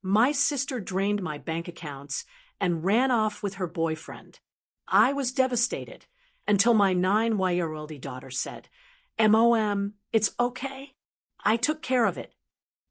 My sister drained my bank accounts and ran off with her boyfriend. I was devastated until my 9-year-old daughter said, "Mom, it's okay. I took care of it."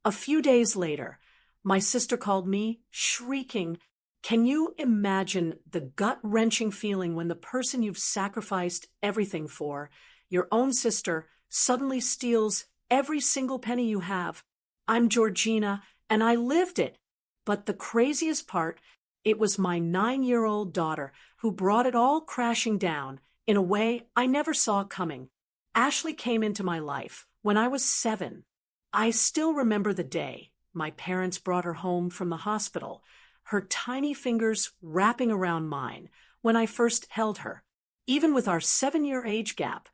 A few days later, my sister called me shrieking. Can you imagine the gut-wrenching feeling when the person you've sacrificed everything for, your own sister, suddenly steals every single penny you have? I'm Georgina, and I lived it. But the craziest part, it was my 9-year-old daughter who brought it all crashing down in a way I never saw coming. Ashley came into my life when I was 7. I still remember the day my parents brought her home from the hospital, her tiny fingers wrapping around mine when I first held her. Even with our 7-year age gap,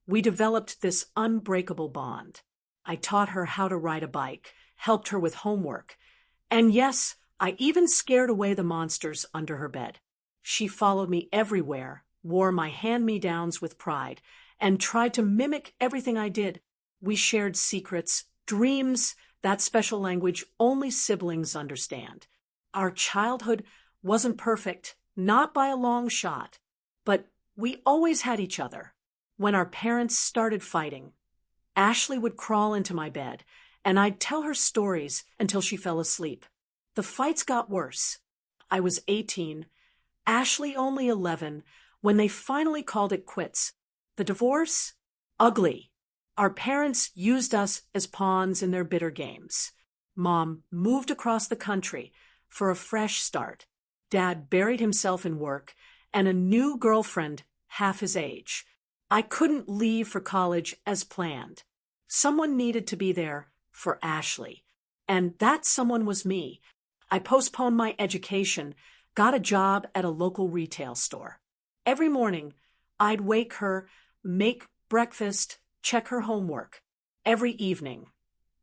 we developed this unbreakable bond. I taught her how to ride a bike, helped her with homework, and yes, I even scared away the monsters under her bed. She followed me everywhere, wore my hand-me-downs with pride, and tried to mimic everything I did. We shared secrets, dreams, that special language only siblings understand. Our childhood wasn't perfect, not by a long shot, but we always had each other. When our parents started fighting, Ashley would crawl into my bed, and I'd tell her stories until she fell asleep. The fights got worse. I was 18, Ashley only 11, when they finally called it quits. The divorce? Ugly. Our parents used us as pawns in their bitter games. Mom moved across the country for a fresh start. Dad buried himself in work and a new girlfriend half his age. I couldn't leave for college as planned. Someone needed to be there for Ashley, and that someone was me. I postponed my education, got a job at a local retail store. Every morning, I'd wake her, make breakfast, check her homework. Every evening,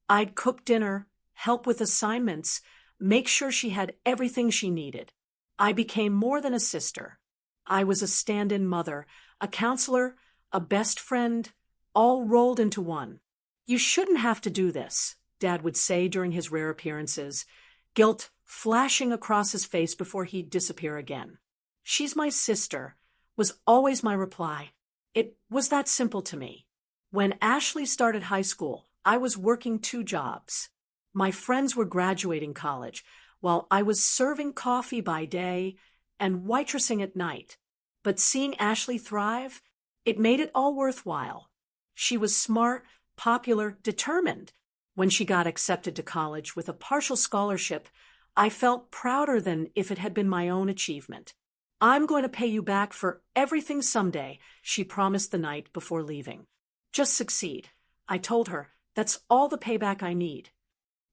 I'd cook dinner, help with assignments, make sure she had everything she needed. I became more than a sister. I was a stand-in mother, a counselor, a best friend, all rolled into one. "You shouldn't have to do this," Dad would say during his rare appearances, guilt flashing across his face before he'd disappear again. "She's my sister," was always my reply. It was that simple to me. When Ashley started high school, I was working 2 jobs. My friends were graduating college, while I was serving coffee by day and waitressing at night. But seeing Ashley thrive, it made it all worthwhile. She was smart, popular, determined. When she got accepted to college with a partial scholarship, I felt prouder than if it had been my own achievement. "I'm going to pay you back for everything someday," she promised the night before leaving. "Just succeed." I told her, that's all the payback I need.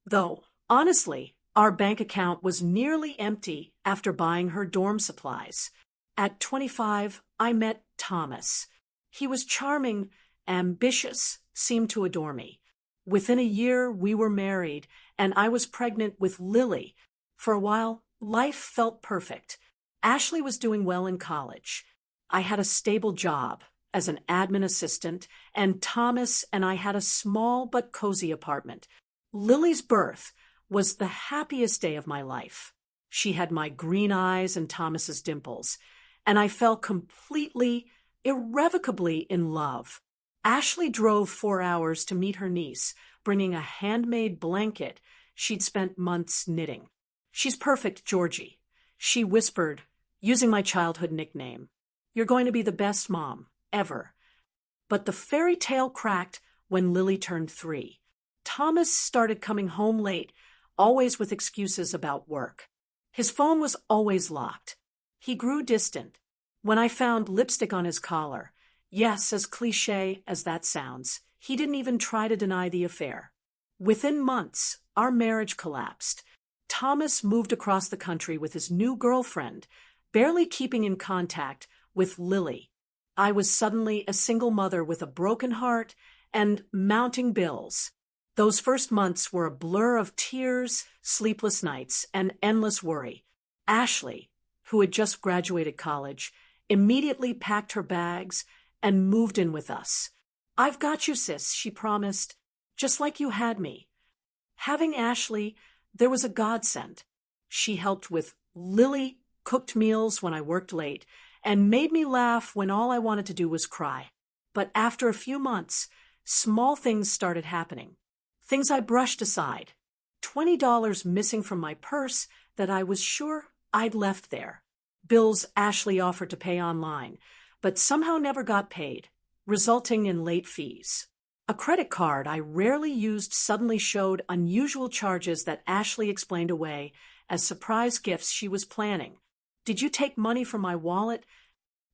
Though, honestly, our bank account was nearly empty after buying her dorm supplies. At 25, I met Thomas. He was charming, ambitious, seemed to adore me. Within a year, we were married, and I was pregnant with Lily. For a while, life felt perfect. Ashley was doing well in college. I had a stable job as an admin assistant, and Thomas and I had a small but cozy apartment. Lily's birth was the happiest day of my life. She had my green eyes and Thomas's dimples, and I fell completely, irrevocably in love. Ashley drove 4 hours to meet her niece, bringing a handmade blanket she'd spent months knitting. "She's perfect, Georgie," she whispered, using my childhood nickname. "You're going to be the best mom ever." But the fairy tale cracked when Lily turned 3. Thomas started coming home late, always with excuses about work. His phone was always locked. He grew distant. When I found lipstick on his collar, yes, as cliché as that sounds, he didn't even try to deny the affair. Within months, our marriage collapsed. Thomas moved across the country with his new girlfriend, barely keeping in contact with Lily. I was suddenly a single mother with a broken heart and mounting bills. Those first months were a blur of tears, sleepless nights, and endless worry. Ashley, who had just graduated college, immediately packed her bags and moved in with us. "I've got you, sis," she promised, "just like you had me." Having Ashley there was a godsend. She helped with Lily cooked meals when I worked late and made me laugh when all I wanted to do was cry. But after a few months, small things started happening. Things I brushed aside. $20 missing from my purse that I was sure I'd left there. Bills Ashley offered to pay online, but somehow never got paid, resulting in late fees. A credit card I rarely used suddenly showed unusual charges that Ashley explained away as surprise gifts she was planning. "Did you take money from my wallet?"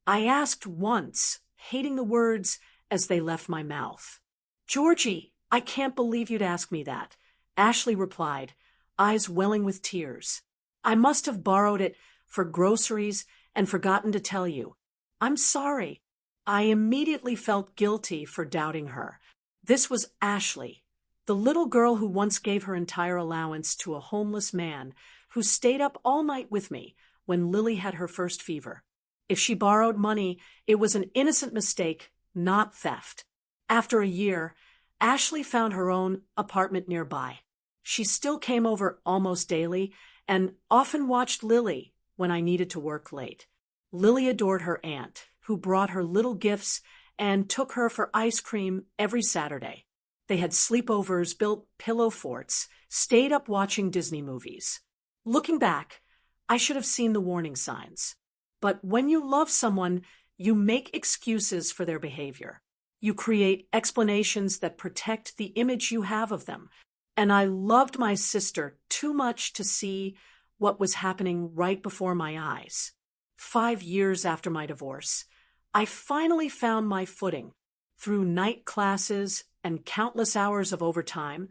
I asked once, hating the words as they left my mouth. "Georgie, I can't believe you'd ask me that," Ashley replied, eyes welling with tears. "I must have borrowed it for groceries and forgotten to tell you. I'm sorry." I immediately felt guilty for doubting her. This was Ashley, the little girl who once gave her entire allowance to a homeless man who stayed up all night with me when Lily had her first fever. If she borrowed money, it was an innocent mistake, not theft. After a year, Ashley found her own apartment nearby. She still came over almost daily and often watched Lily when I needed to work late. Lily adored her aunt, who brought her little gifts and took her for ice cream every Saturday. They had sleepovers, built pillow forts, stayed up watching Disney movies. Looking back, I should have seen the warning signs. But when you love someone, you make excuses for their behavior. You create explanations that protect the image you have of them. And I loved my sister too much to see what was happening right before my eyes. 5 years after my divorce, I finally found my footing. Through night classes and countless hours of overtime,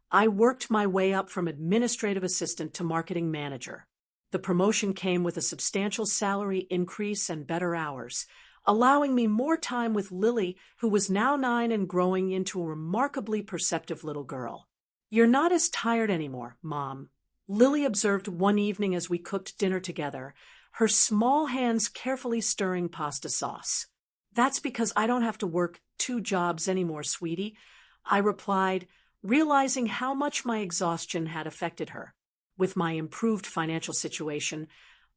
I worked my way up from administrative assistant to marketing manager. The promotion came with a substantial salary increase and better hours, allowing me more time with Lily, who was now 9 and growing into a remarkably perceptive little girl. "You're not as tired anymore, Mom," Lily observed one evening as we cooked dinner together, her small hands carefully stirring pasta sauce. "That's because I don't have to work 2 jobs anymore, sweetie," I replied, realizing how much my exhaustion had affected her. With my improved financial situation,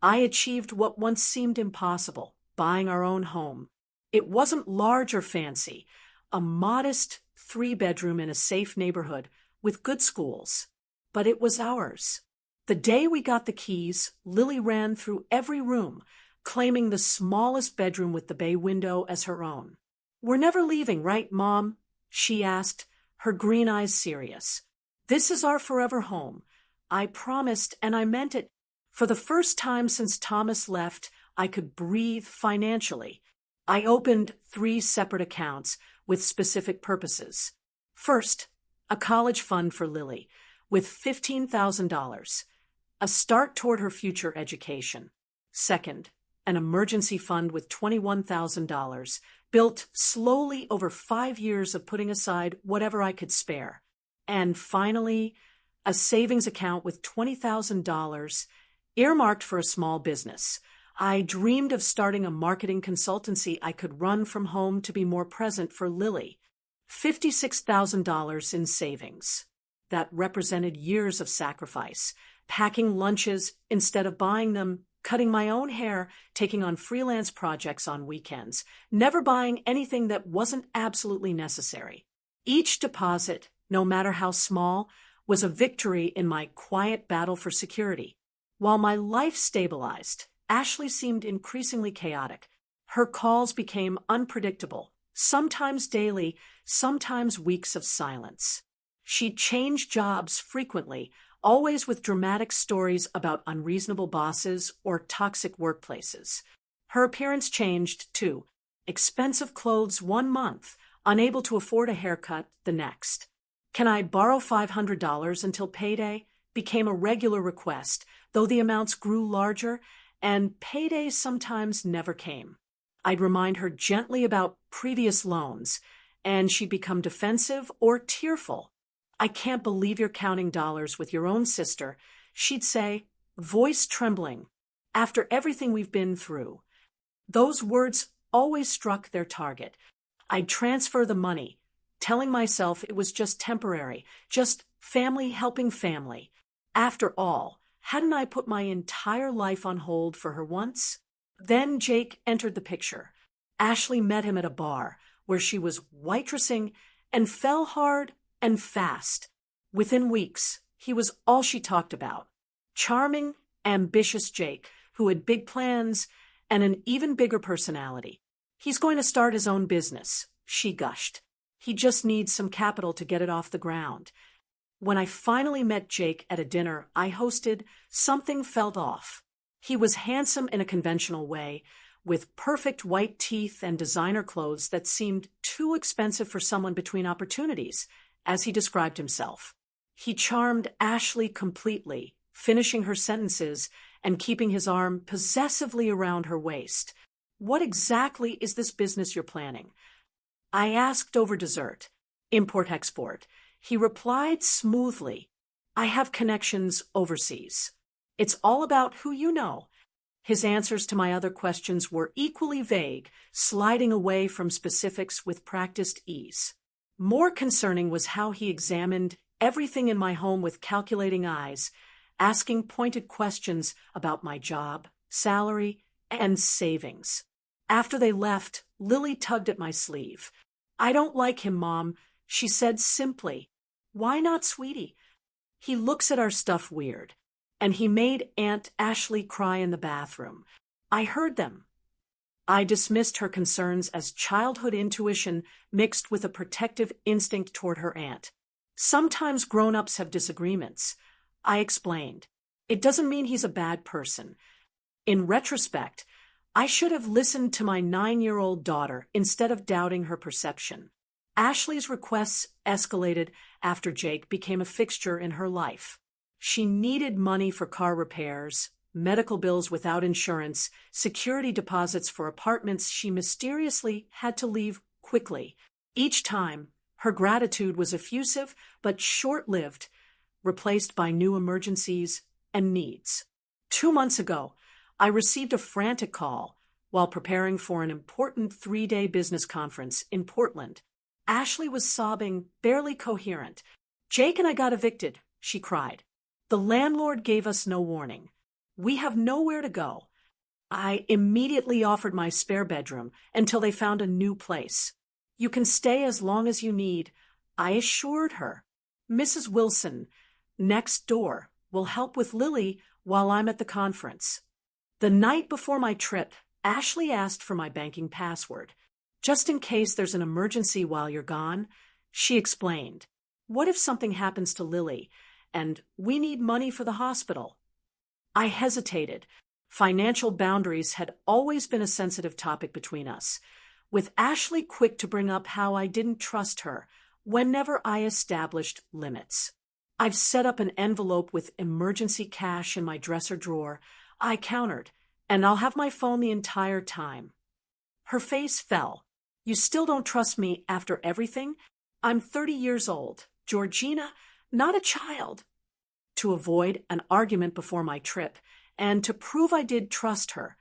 I achieved what once seemed impossible, buying our own home. It wasn't large or fancy, a modest 3-bedroom in a safe neighborhood with good schools. But it was ours. The day we got the keys, Lily ran through every room, claiming the smallest bedroom with the bay window as her own. "We're never leaving, right, Mom?" she asked, her green eyes serious. "This is our forever home." I promised, and I meant it. For the first time since Thomas left, I could breathe financially. I opened 3 separate accounts with specific purposes. First, a college fund for Lily with $15,000, a start toward her future education. Second, an emergency fund with $21,000, built slowly over 5 years of putting aside whatever I could spare. And finally, a savings account with $20,000 earmarked for a small business. I dreamed of starting a marketing consultancy I could run from home to be more present for Lily. $56,000 in savings. That represented years of sacrifice, packing lunches instead of buying them, cutting my own hair, taking on freelance projects on weekends, never buying anything that wasn't absolutely necessary. Each deposit, no matter how small, was a victory in my quiet battle for security. While my life stabilized, Ashley seemed increasingly chaotic. Her calls became unpredictable, sometimes daily, sometimes weeks of silence. She changed jobs frequently, always with dramatic stories about unreasonable bosses or toxic workplaces. Her appearance changed, too. Expensive clothes one month, unable to afford a haircut the next. "Can I borrow $500 until payday?" became a regular request, though the amounts grew larger, and payday sometimes never came. I'd remind her gently about previous loans, and she'd become defensive or tearful. "I can't believe you're counting dollars with your own sister," she'd say, voice trembling. "After everything we've been through." Those words always struck their target. I'd transfer the money, telling myself it was just temporary, just family helping family. After all, hadn't I put my entire life on hold for her once? Then Jake entered the picture. Ashley met him at a bar where she was waitressing and fell hard and fast. Within weeks, he was all she talked about. Charming, ambitious Jake, who had big plans and an even bigger personality. He's going to start his own business, she gushed. He just needs some capital to get it off the ground. When I finally met Jake at a dinner I hosted, something felt off. He was handsome in a conventional way, with perfect white teeth and designer clothes that seemed too expensive for someone between opportunities, as he described himself. He charmed Ashley completely, finishing her sentences and keeping his arm possessively around her waist. What exactly is this business you're planning? I asked over dessert. Import-export. He replied smoothly, I have connections overseas. It's all about who you know. His answers to my other questions were equally vague, sliding away from specifics with practiced ease. More concerning was how he examined everything in my home with calculating eyes, asking pointed questions about my job, salary, and savings. After they left, Lily tugged at my sleeve. I don't like him, Mom, she said simply. Why not, sweetie? He looks at our stuff weird. And he made Aunt Ashley cry in the bathroom. I heard them. I dismissed her concerns as childhood intuition mixed with a protective instinct toward her aunt. Sometimes grown-ups have disagreements. I explained. It doesn't mean he's a bad person. In retrospect, I should have listened to my 9-year-old daughter instead of doubting her perception. Ashley's requests escalated after Jake became a fixture in her life. She needed money for car repairs, medical bills without insurance, security deposits for apartments she mysteriously had to leave quickly. Each time, her gratitude was effusive but short-lived, replaced by new emergencies and needs. 2 months ago, I received a frantic call while preparing for an important 3-day business conference in Portland. Ashley was sobbing, barely coherent. Jake and I got evicted, she cried. The landlord gave us no warning. We have nowhere to go. I immediately offered my spare bedroom until they found a new place. You can stay as long as you need, I assured her. Mrs. Wilson, next door, will help with Lily while I'm at the conference. The night before my trip, Ashley asked for my banking password. Just in case there's an emergency while you're gone, she explained. What if something happens to Lily, and we need money for the hospital? I hesitated. Financial boundaries had always been a sensitive topic between us, with Ashley quick to bring up how I didn't trust her whenever I established limits. I've set up an envelope with emergency cash in my dresser drawer, I countered, and I'll have my phone the entire time. Her face fell. You still don't trust me after everything? I'm 30 years old, Georgina, not a child. To avoid an argument before my trip, and to prove I did trust her,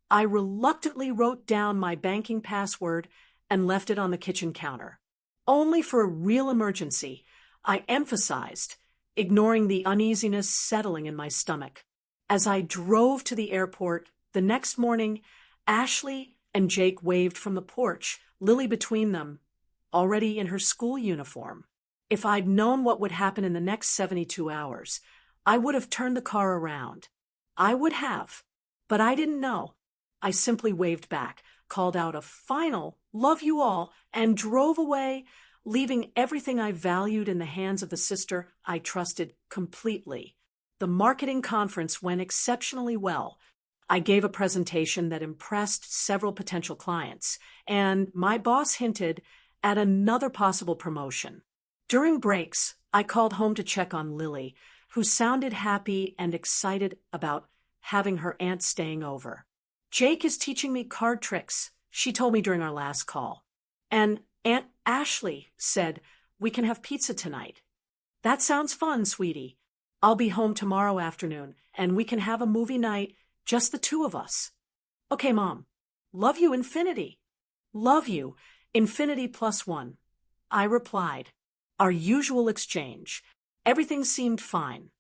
I reluctantly wrote down my banking password and left it on the kitchen counter. Only for a real emergency, I emphasized, ignoring the uneasiness settling in my stomach. As I drove to the airport the next morning, Ashley and Jake waved from the porch, Lily between them, already in her school uniform. If I'd known what would happen in the next 72 hours, I would have turned the car around. I would have, but I didn't know. I simply waved back, called out a final "love you all," and drove away, leaving everything I valued in the hands of the sister I trusted completely. The marketing conference went exceptionally well. I gave a presentation that impressed several potential clients, and my boss hinted at another possible promotion. During breaks, I called home to check on Lily, who sounded happy and excited about having her aunt staying over. Jake is teaching me card tricks, she told me during our last call. And Aunt Ashley said we can have pizza tonight. That sounds fun, sweetie. I'll be home tomorrow afternoon, and we can have a movie night, just the two of us. Okay, Mom. Love you, infinity. Love you, infinity +1. I replied. Our usual exchange. Everything seemed fine.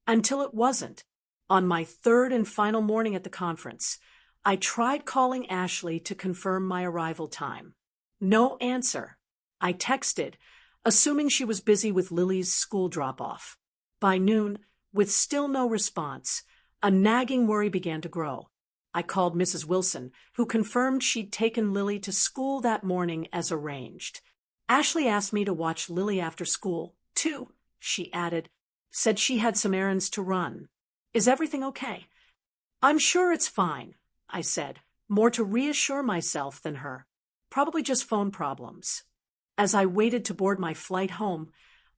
Until it wasn't. On my third and final morning at the conference, I tried calling Ashley to confirm my arrival time. No answer. I texted, assuming she was busy with Lily's school drop-off. By noon, with still no response, a nagging worry began to grow. I called Mrs. Wilson, who confirmed she'd taken Lily to school that morning as arranged. Ashley asked me to watch Lily after school, too, she added. Said she had some errands to run. Is everything okay? I'm sure it's fine, I said, more to reassure myself than her. Probably just phone problems. As I waited to board my flight home,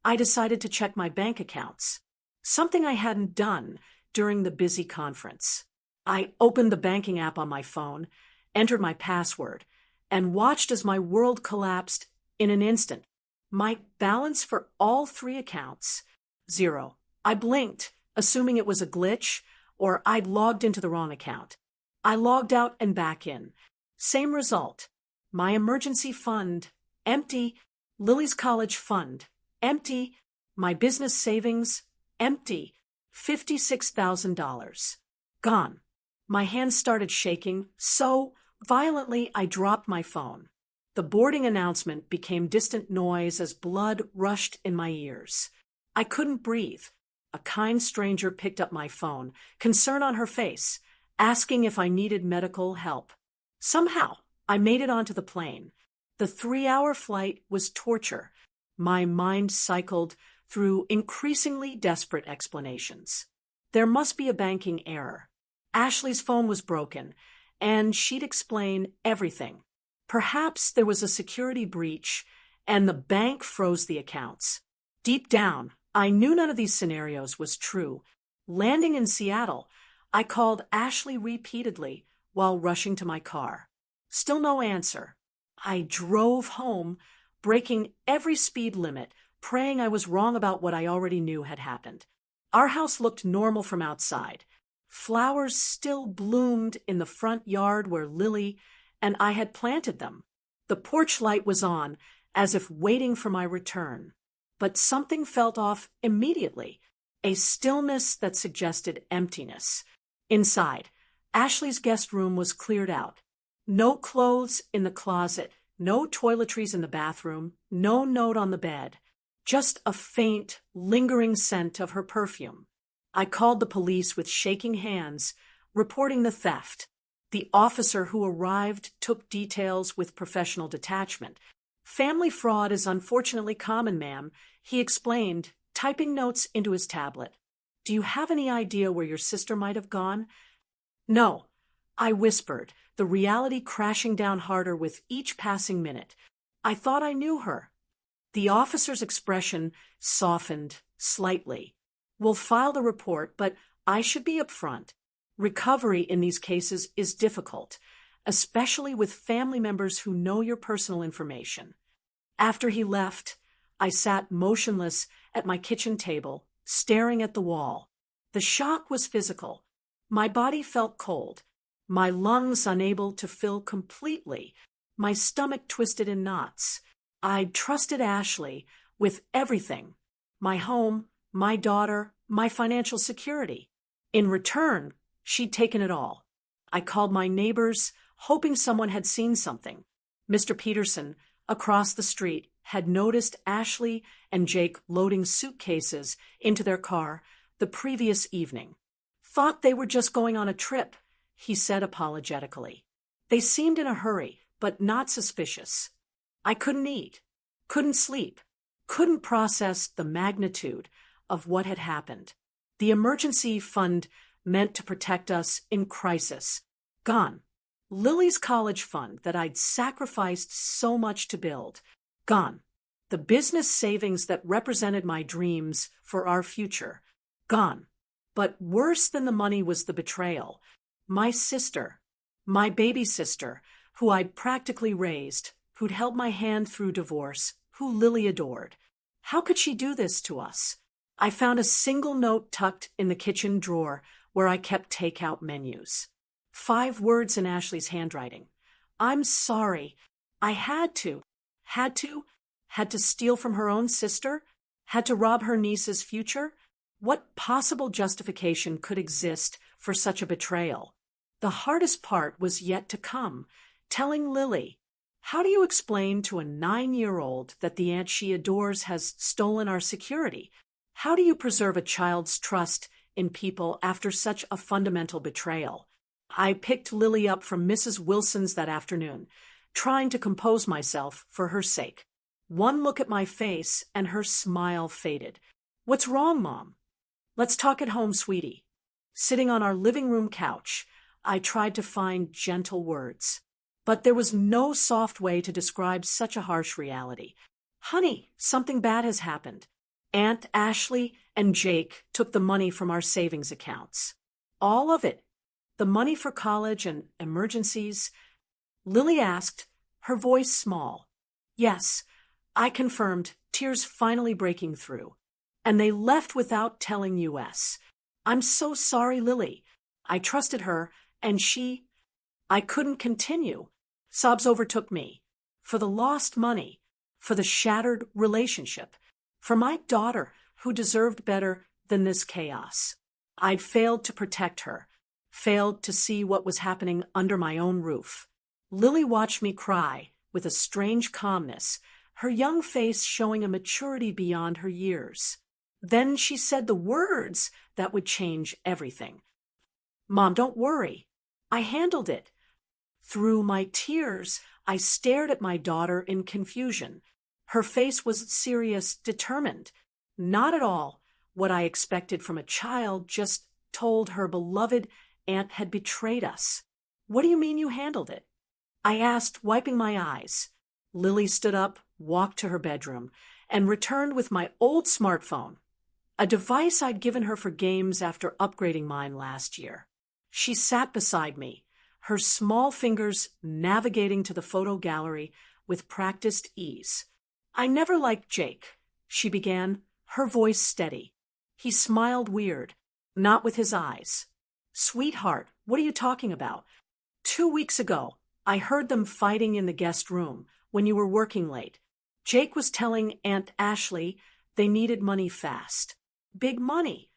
I decided to check my bank accounts, something I hadn't done during the busy conference. I opened the banking app on my phone, entered my password, and watched as my world collapsed in an instant. My balance for all 3 accounts, 0. I blinked, assuming it was a glitch or I'd logged into the wrong account. I logged out and back in. Same result. My emergency fund, empty. Lily's college fund, empty. My business savings, empty. $56,000. Gone. My hands started shaking so violently I dropped my phone. The boarding announcement became distant noise as blood rushed in my ears. I couldn't breathe. A kind stranger picked up my phone, concern on her face, asking if I needed medical help. Somehow, I made it onto the plane. The 3-hour flight was torture. My mind cycled through increasingly desperate explanations. There must be a banking error. Ashley's phone was broken, and she'd explain everything. Perhaps there was a security breach, and the bank froze the accounts. Deep down, I knew none of these scenarios was true. Landing in Seattle, I called Ashley repeatedly while rushing to my car. Still no answer. I drove home, breaking every speed limit, praying I was wrong about what I already knew had happened. Our house looked normal from outside. Flowers still bloomed in the front yard where Lily and I had planted them. The porch light was on, as if waiting for my return. But something felt off immediately, a stillness that suggested emptiness. Inside, Ashley's guest room was cleared out. No clothes in the closet, no toiletries in the bathroom, no note on the bed. Just a faint, lingering scent of her perfume. I called the police with shaking hands, reporting the theft. The officer who arrived took details with professional detachment. Family fraud is unfortunately common, ma'am, he explained, typing notes into his tablet. Do you have any idea where your sister might have gone? No, I whispered, the reality crashing down harder with each passing minute. I thought I knew her. The officer's expression softened slightly. We'll file the report, but I should be upfront. Recovery in these cases is difficult, especially with family members who know your personal information. After he left, I sat motionless at my kitchen table, staring at the wall. The shock was physical. My body felt cold, my lungs unable to fill completely, my stomach twisted in knots. I'd trusted Ashley with everything, my home, my daughter, my financial security. In return, she'd taken it all. I called my neighbors, hoping someone had seen something. Mr. Peterson, across the street, had noticed Ashley and Jake loading suitcases into their car the previous evening. Thought they were just going on a trip, he said apologetically. They seemed in a hurry, but not suspicious. I couldn't eat, couldn't sleep, couldn't process the magnitude of what had happened. The emergency fund meant to protect us in crisis, gone. Lily's college fund that I'd sacrificed so much to build, gone. The business savings that represented my dreams for our future, gone. But worse than the money was the betrayal. My sister, my baby sister, who I'd practically raised, who'd held my hand through divorce, who Lily adored. How could she do this to us? I found a single note tucked in the kitchen drawer where I kept takeout menus. 5 words in Ashley's handwriting. I'm sorry. I had to steal from her own sister, had to rob her niece's future. What possible justification could exist for such a betrayal? The hardest part was yet to come, telling Lily. How do you explain to a 9-year-old that the aunt she adores has stolen our security? How do you preserve a child's trust in people after such a fundamental betrayal? I picked Lily up from Mrs. Wilson's that afternoon, trying to compose myself for her sake. One look at my face and her smile faded. What's wrong, Mom? Let's talk at home, sweetie. Sitting on our living room couch, I tried to find gentle words. But there was no soft way to describe such a harsh reality. Honey, something bad has happened. Aunt Ashley and Jake took the money from our savings accounts. All of it. The money for college and emergencies. Lily asked, her voice small. Yes, I confirmed, tears finally breaking through. And they left without telling us. I'm so sorry, Lily. I trusted her, and I couldn't continue. Sobs overtook me. For the lost money, for the shattered relationship, for my daughter who deserved better than this chaos. I'd failed to protect her, failed to see what was happening under my own roof. Lily watched me cry with a strange calmness, her young face showing a maturity beyond her years. Then she said the words that would change everything. Mom, don't worry. I handled it. Through my tears, I stared at my daughter in confusion. Her face was serious, determined. Not at all what I expected from a child, just told her beloved aunt had betrayed us. What do you mean you handled it? I asked, wiping my eyes. Lily stood up, walked to her bedroom, and returned with my old smartphone, a device I'd given her for games after upgrading mine last year. She sat beside me, her small fingers navigating to the photo gallery with practiced ease. I never liked Jake, she began, her voice steady. He smiled weird, not with his eyes. Sweetheart, what are you talking about? 2 weeks ago, I heard them fighting in the guest room when you were working late. Jake was telling Aunt Ashley they needed money fast. Big money.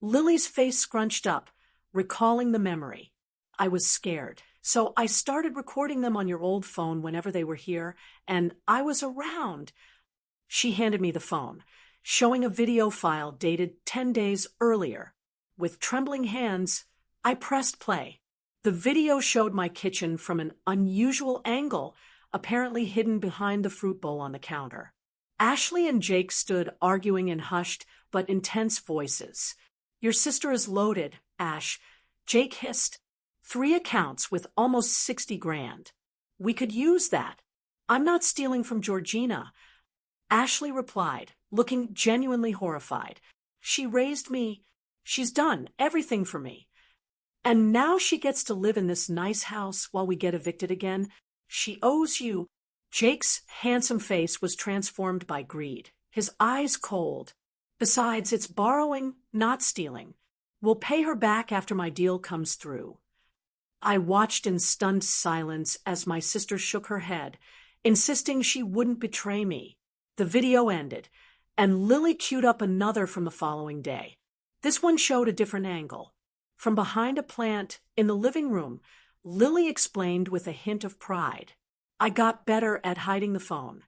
Lily's face scrunched up, recalling the memory. I was scared, so I started recording them on your old phone whenever they were here, and I was around. She handed me the phone, showing a video file dated 10 days earlier. With trembling hands, I pressed play. The video showed my kitchen from an unusual angle, apparently hidden behind the fruit bowl on the counter. Ashley and Jake stood arguing in hushed but intense voices. Your sister is loaded, Ash, Jake hissed. 3 accounts with almost 60 grand. We could use that. I'm not stealing from Georgina. Ashley replied, looking genuinely horrified. She raised me. She's done everything for me. And now she gets to live in this nice house while we get evicted again. She owes you. Jake's handsome face was transformed by greed, his eyes cold. Besides, it's borrowing, not stealing. We'll pay her back after my deal comes through. I watched in stunned silence as my sister shook her head, insisting she wouldn't betray me. The video ended, and Lily queued up another from the following day. This one showed a different angle. From behind a plant in the living room, Lily explained with a hint of pride. I got better at hiding the phone.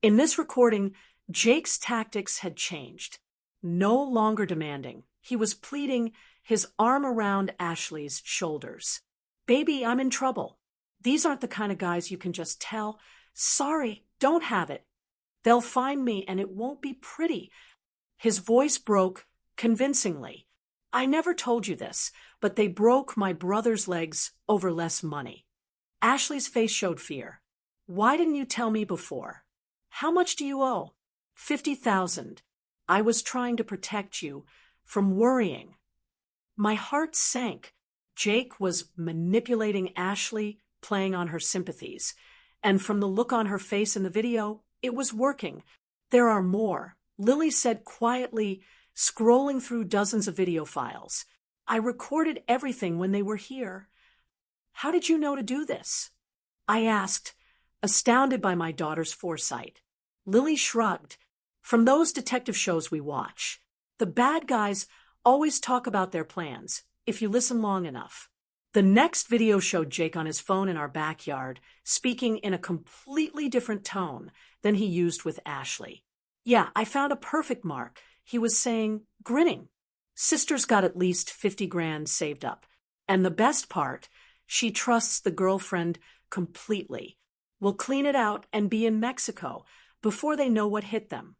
In this recording, Jake's tactics had changed. No longer demanding. He was pleading, his arm around Ashley's shoulders. Baby, I'm in trouble. These aren't the kind of guys you can just tell, sorry, don't have it. They'll find me and it won't be pretty. His voice broke convincingly. I never told you this, but they broke my brother's legs over less money. Ashley's face showed fear. Why didn't you tell me before? How much do you owe? 50,000. I was trying to protect you from worrying. My heart sank. Jake was manipulating Ashley, playing on her sympathies. And from the look on her face in the video, it was working. There are more, Lily said quietly, scrolling through dozens of video files. I recorded everything when they were here. How did you know to do this? I asked, astounded by my daughter's foresight. Lily shrugged. From those detective shows we watch. The bad guys always talk about their plans, if you listen long enough. The next video showed Jake on his phone in our backyard, speaking in a completely different tone than he used with Ashley. Yeah, I found a perfect mark. He was saying, grinning. Sister's got at least 50 grand saved up. And the best part, she trusts the girlfriend completely. We'll clean it out and be in Mexico before they know what hit them.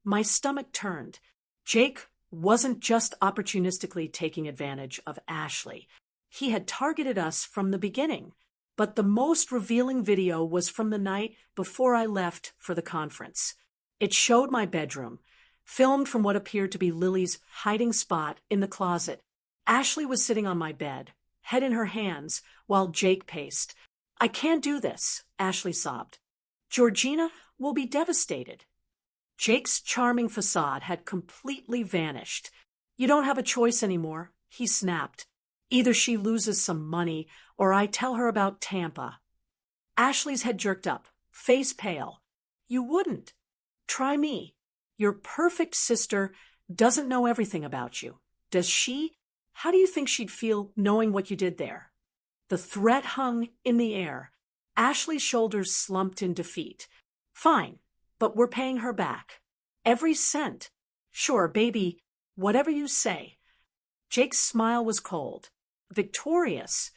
My stomach turned. Jake wasn't just opportunistically taking advantage of Ashley. He had targeted us from the beginning. But the most revealing video was from the night before I left for the conference. It showed my bedroom, filmed from what appeared to be Lily's hiding spot in the closet. Ashley was sitting on my bed, head in her hands, while Jake paced. I can't do this, Ashley sobbed. Georgina will be devastated. Jake's charming facade had completely vanished. You don't have a choice anymore, he snapped. Either she loses some money, or I tell her about Tampa. Ashley's head jerked up, face pale. You wouldn't. Try me. Your perfect sister doesn't know everything about you. Does she? How do you think she'd feel knowing what you did there? The threat hung in the air. Ashley's shoulders slumped in defeat. Fine, but we're paying her back. Every cent. Sure, baby, whatever you say. Jake's smile was cold. Victorious.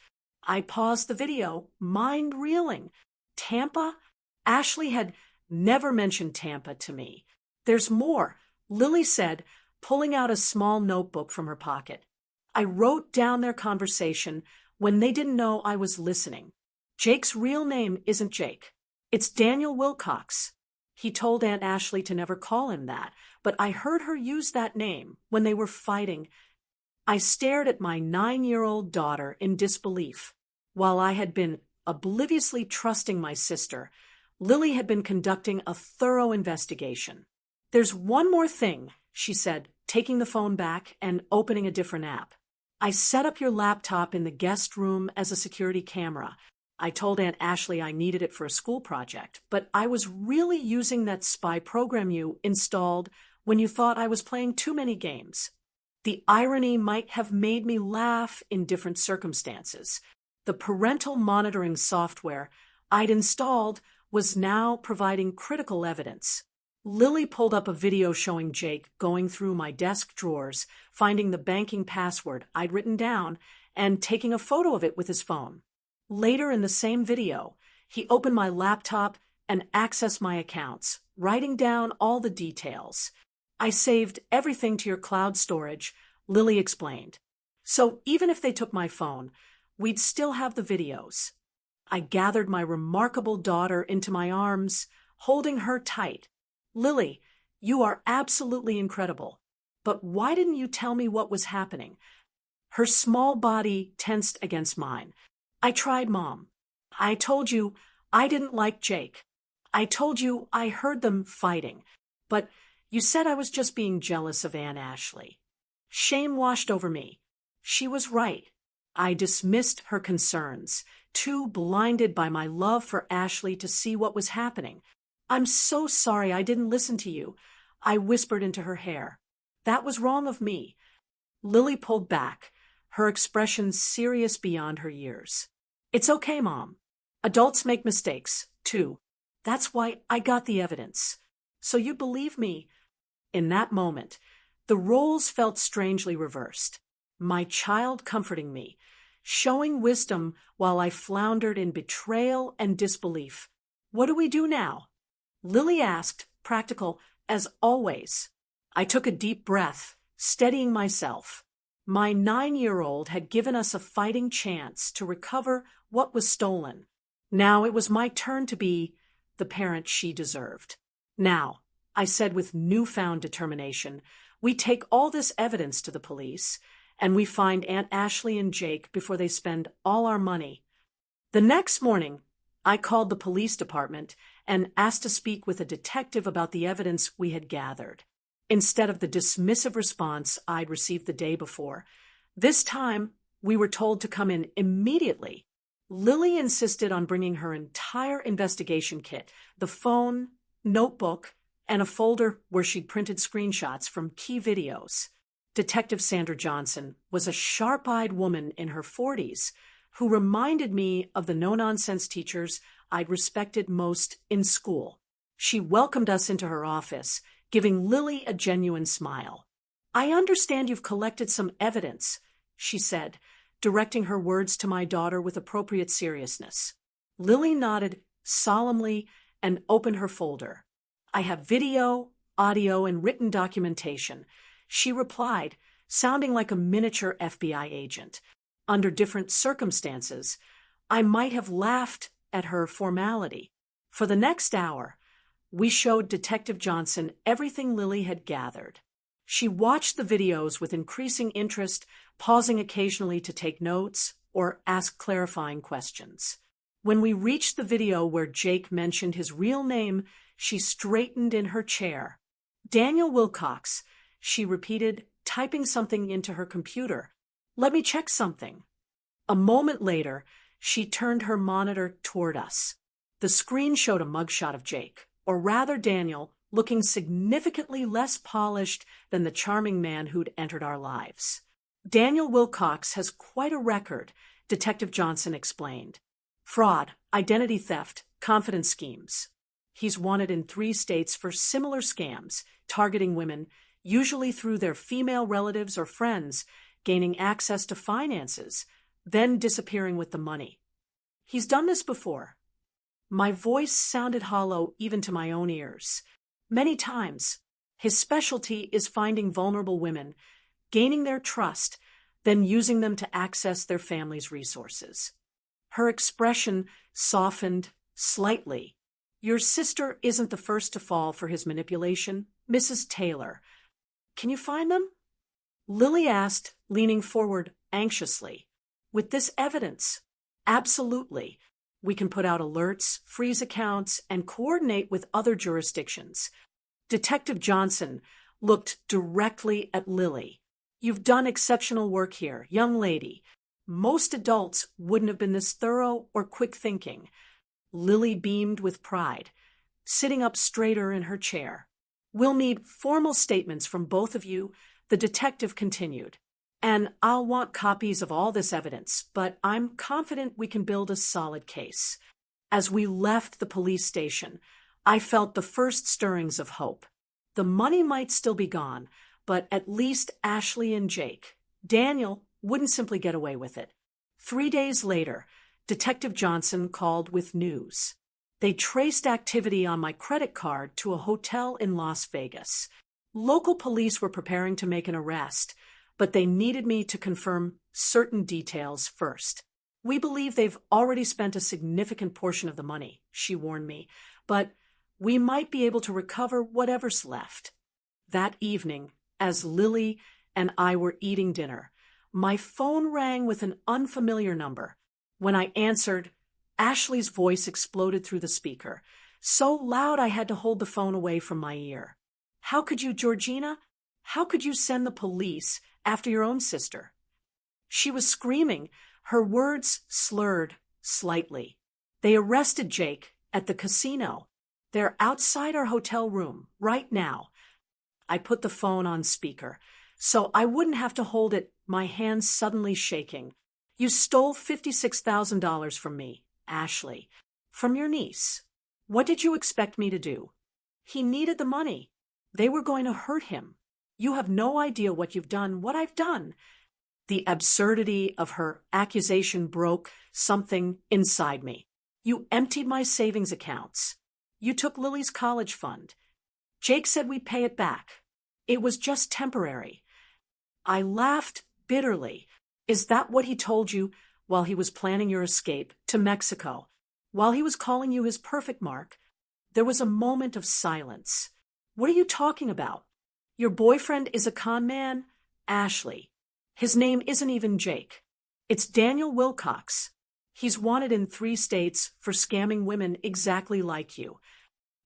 I paused the video, mind reeling. Tampa? Ashley had never mentioned Tampa to me. There's more, Lily said, pulling out a small notebook from her pocket. I wrote down their conversation when they didn't know I was listening. Jake's real name isn't Jake. It's Daniel Wilcox. He told Aunt Ashley to never call him that, but I heard her use that name when they were fighting. I stared at my 9-year-old daughter in disbelief. While I had been obliviously trusting my sister, Lily had been conducting a thorough investigation. There's one more thing, she said, taking the phone back and opening a different app. I set up your laptop in the guest room as a security camera. I told Aunt Ashley I needed it for a school project, but I was really using that spy program you installed when you thought I was playing too many games. The irony might have made me laugh in different circumstances. The parental monitoring software I'd installed was now providing critical evidence. Lily pulled up a video showing Jake going through my desk drawers, finding the banking password I'd written down, and taking a photo of it with his phone. Later in the same video, he opened my laptop and accessed my accounts, writing down all the details. I saved everything to your cloud storage, Lily explained. So even if they took my phone, we'd still have the videos. I gathered my remarkable daughter into my arms, holding her tight. Lily, you are absolutely incredible. But why didn't you tell me what was happening? Her small body tensed against mine. I tried, Mom. I told you I didn't like Jake. I told you I heard them fighting. But you said I was just being jealous of Aunt Ashley. Shame washed over me. She was right. I dismissed her concerns, too blinded by my love for Ashley to see what was happening. I'm so sorry I didn't listen to you, I whispered into her hair. That was wrong of me. Lily pulled back, her expression serious beyond her years. It's okay, Mom. Adults make mistakes, too. That's why I got the evidence. So you believe me? In that moment, the roles felt strangely reversed. My child comforting me, showing wisdom while I floundered in betrayal and disbelief. What do we do now? Lily asked, practical as always. I took a deep breath, steadying myself. My 9-year-old had given us a fighting chance to recover what was stolen. Now it was my turn to be the parent she deserved. Now, I said with newfound determination, we take all this evidence to the police, and we find Aunt Ashley and Jake before they spend all our money. The next morning, I called the police department and asked to speak with a detective about the evidence we had gathered. Instead of the dismissive response I'd received the day before, this time we were told to come in immediately. Lily insisted on bringing her entire investigation kit, the phone, notebook, and a folder where she'd printed screenshots from key videos. Detective Sandra Johnson was a sharp-eyed woman in her 40s who reminded me of the no-nonsense teachers I'd respected most in school. She welcomed us into her office, giving Lily a genuine smile. "I understand you've collected some evidence," she said, directing her words to my daughter with appropriate seriousness. Lily nodded solemnly and opened her folder. "I have video, audio, and written documentation," she replied, sounding like a miniature FBI agent. Under different circumstances, I might have laughed at her formality. For the next hour, we showed Detective Johnson everything Lily had gathered. She watched the videos with increasing interest, pausing occasionally to take notes or ask clarifying questions. When we reached the video where Jake mentioned his real name, she straightened in her chair. "Daniel Wilcox," she repeated, typing something into her computer. "Let me check something." A moment later, she turned her monitor toward us. The screen showed a mugshot of Jake, or rather Daniel, looking significantly less polished than the charming man who'd entered our lives. "Daniel Wilcox has quite a record," Detective Johnson explained. "Fraud, identity theft, confidence schemes. He's wanted in 3 states for similar scams, targeting women, usually through their female relatives or friends, gaining access to finances, then disappearing with the money. He's done this before." My voice sounded hollow even to my own ears. "Many times. His specialty is finding vulnerable women, gaining their trust, then using them to access their family's resources." Her expression softened slightly. "Your sister isn't the first to fall for his manipulation, Mrs. Taylor. Can you find them?" Lily asked, leaning forward anxiously. "With this evidence? Absolutely. We can put out alerts, freeze accounts, and coordinate with other jurisdictions." Detective Johnson looked directly at Lily. "You've done exceptional work here, young lady. Most adults wouldn't have been this thorough or quick-thinking." Lily beamed with pride, sitting up straighter in her chair. "We'll need formal statements from both of you," the detective continued. "And I'll want copies of all this evidence, but I'm confident we can build a solid case." As we left the police station, I felt the first stirrings of hope. The money might still be gone, but at least Ashley and Jake, Daniel, wouldn't simply get away with it. 3 days later, Detective Johnson called with news. They traced activity on my credit card to a hotel in Las Vegas. Local police were preparing to make an arrest, but they needed me to confirm certain details first. "We believe they've already spent a significant portion of the money," she warned me, "but we might be able to recover whatever's left." That evening, as Lily and I were eating dinner, my phone rang with an unfamiliar number. When I answered, Ashley's voice exploded through the speaker, so loud I had to hold the phone away from my ear. "How could you, Georgina? How could you send the police after your own sister?" She was screaming, her words slurred slightly. "They arrested Jake at the casino. They're outside our hotel room right now." I put the phone on speaker, so I wouldn't have to hold it, my hands suddenly shaking. "You stole $56,000 from me, Ashley. From your niece. What did you expect me to do?" "He needed the money. They were going to hurt him. You have no idea what you've done, what I've done." The absurdity of her accusation broke something inside me. "You emptied my savings accounts. You took Lily's college fund. Jake said we'd pay it back. It was just temporary." I laughed bitterly. "Is that what he told you while he was planning your escape to Mexico? While he was calling you his perfect mark?" There was a moment of silence. "What are you talking about? Your boyfriend is a con man, Ashley. His name isn't even Jake. It's Daniel Wilcox. He's wanted in 3 states for scamming women exactly like you."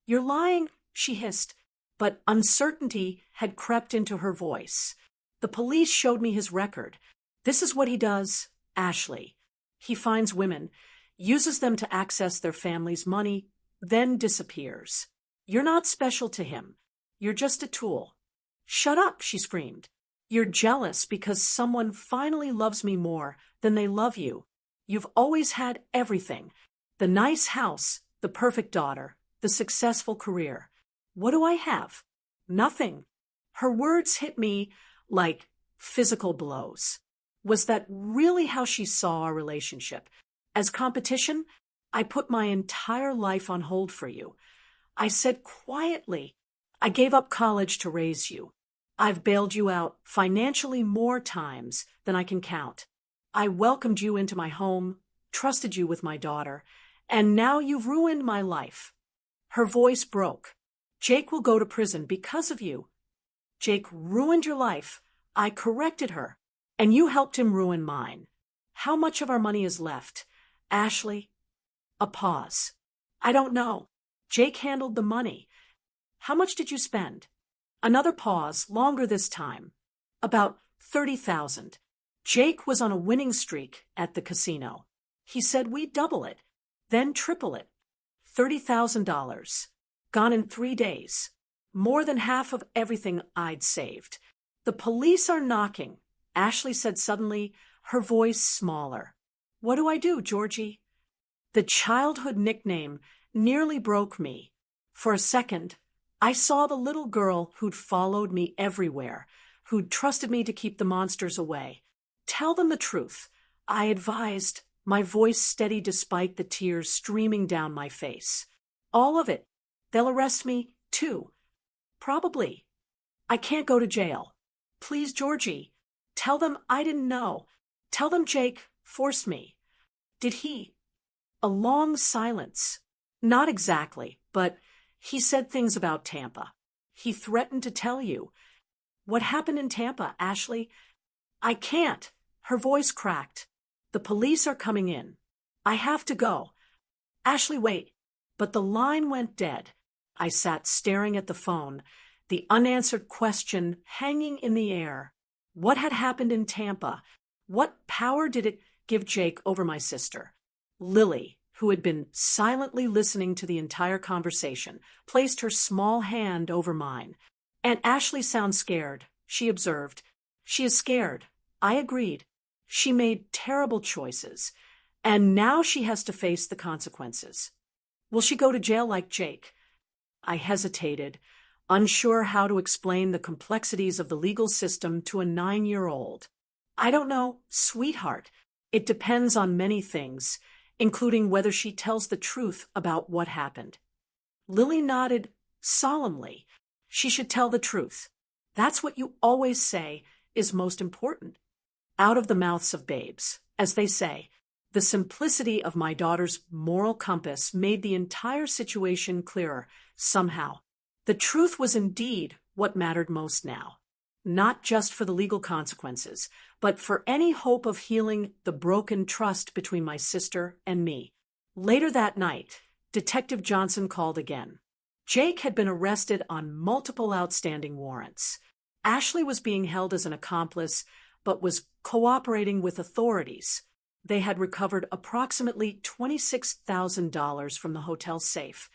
"You're lying," she hissed, but uncertainty had crept into her voice. "The police showed me his record. This is what he does, Ashley. He finds women, uses them to access their family's money, then disappears. You're not special to him. You're just a tool. Shut up, she screamed. You're jealous because someone finally loves me more than they love you. You've always had everything. The nice house, the perfect daughter, the successful career. What do I have? Nothing. Her words hit me like physical blows. Was that really how she saw our relationship? As competition? I put my entire life on hold for you. I said quietly, I gave up college to raise you. I've bailed you out financially more times than I can count. I welcomed you into my home, trusted you with my daughter, and now you've ruined my life. Her voice broke. Jake will go to prison because of you. Jake ruined your life. I corrected her, and you helped him ruin mine. How much of our money is left? Ashley? A pause. I don't know. Jake handled the money. How much did you spend? Another pause, longer this time. About 30,000. Jake was on a winning streak at the casino. He said we'd double it, then triple it. $30,000. Gone in 3 days. More than half of everything I'd saved. The police are knocking, Ashley said suddenly, her voice smaller. What do I do, Georgie? The childhood nickname nearly broke me. For a second, I saw the little girl who'd followed me everywhere, who'd trusted me to keep the monsters away. Tell them the truth, I advised, my voice steady despite the tears streaming down my face. All of it. They'll arrest me, too. Probably. I can't go to jail. Please, Georgie, tell them I didn't know. Tell them Jake forced me. Did he? A long silence. Not exactly, but he said things about Tampa. He threatened to tell you. What happened in Tampa, Ashley? I can't. Her voice cracked. The police are coming in. I have to go. Ashley, wait. But the line went dead. I sat staring at the phone, the unanswered question hanging in the air. What had happened in Tampa? What power did it give Jake over my sister? Lily, who had been silently listening to the entire conversation, placed her small hand over mine. Aunt Ashley sounds scared, she observed. She is scared. I agreed. She made terrible choices, and now she has to face the consequences. Will she go to jail like Jake? I hesitated, unsure how to explain the complexities of the legal system to a 9-year-old. I don't know, sweetheart. It depends on many things, including whether she tells the truth about what happened. Lily nodded solemnly. She should tell the truth. That's what you always say is most important. Out of the mouths of babes, as they say. The simplicity of my daughter's moral compass made the entire situation clearer, somehow. The truth was indeed what mattered most now. Not just for the legal consequences, but for any hope of healing the broken trust between my sister and me. Later that night, Detective Johnson called again. Jake had been arrested on multiple outstanding warrants. Ashley was being held as an accomplice, but was cooperating with authorities. They had recovered approximately $26,000 from the hotel safe.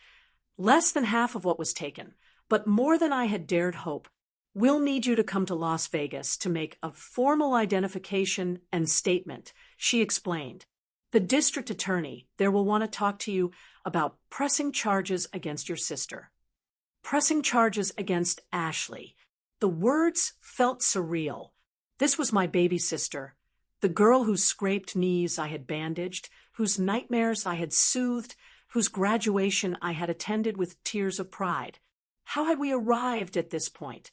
Less than half of what was taken, but more than I had dared hope. We'll need you to come to Las Vegas to make a formal identification and statement, she explained. The district attorney there will want to talk to you about pressing charges against your sister. Pressing charges against Ashley. The words felt surreal. This was my baby sister. The girl whose scraped knees I had bandaged, whose nightmares I had soothed, whose graduation I had attended with tears of pride. How had we arrived at this point?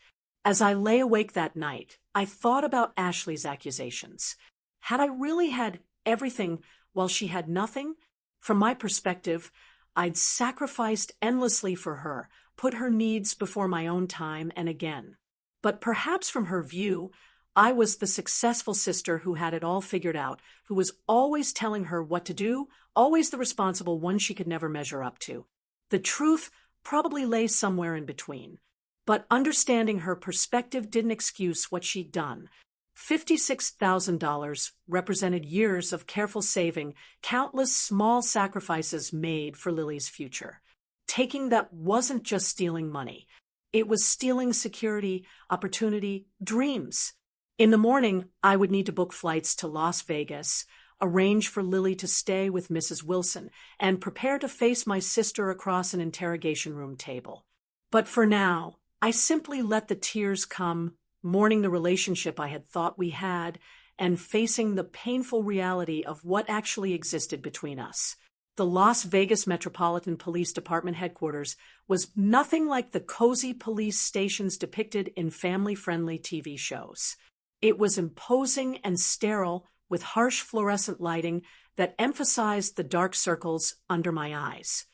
As I lay awake that night, I thought about Ashley's accusations. Had I really had everything while she had nothing? From my perspective, I'd sacrificed endlessly for her, put her needs before my own time and again. But perhaps from her view, I was the successful sister who had it all figured out, who was always telling her what to do, always the responsible one she could never measure up to. The truth probably lay somewhere in between. But understanding her perspective didn't excuse what she'd done. $56,000 represented years of careful saving, countless small sacrifices made for Lily's future. taking that wasn't just stealing money. It was stealing security, opportunity, dreams. In the morning, I would need to book flights to Las Vegas, arrange for Lily to stay with Mrs. Wilson, and prepare to face my sister across an interrogation room table. But for now, I simply let the tears come, mourning the relationship I had thought we had, and facing the painful reality of what actually existed between us. The Las Vegas Metropolitan Police Department headquarters was nothing like the cozy police stations depicted in family-friendly TV shows. It was imposing and sterile, with harsh fluorescent lighting that emphasized the dark circles under my eyes.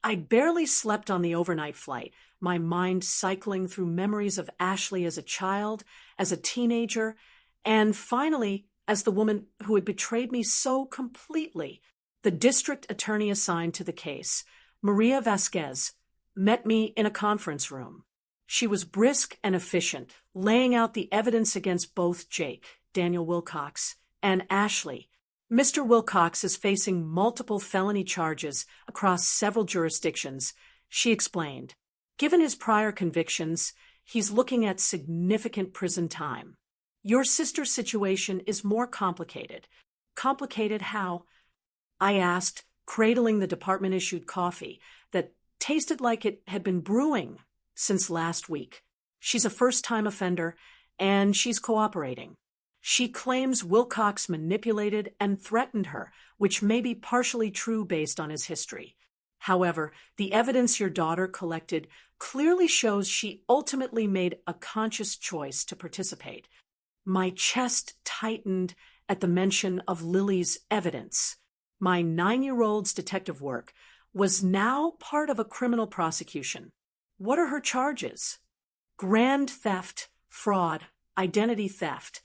I barely slept on the overnight flight, my mind cycling through memories of Ashley as a child, as a teenager, and finally, as the woman who had betrayed me so completely. The district attorney assigned to the case, Maria Vasquez, met me in a conference room. She was brisk and efficient, laying out the evidence against both Jake, Daniel Wilcox, and Ashley. Mr. Wilcox is facing multiple felony charges across several jurisdictions, she explained. Given his prior convictions, he's looking at significant prison time. Your sister's situation is more complicated. Complicated how? I asked, cradling the department-issued coffee that tasted like it had been brewing since last week. She's a first-time offender, and she's cooperating. She claims Wilcox manipulated and threatened her, which may be partially true based on his history. However, the evidence your daughter collected clearly shows she ultimately made a conscious choice to participate. My chest tightened at the mention of Lily's evidence. My 9-year-old's detective work was now part of a criminal prosecution. What are her charges? Grand theft, fraud, identity theft,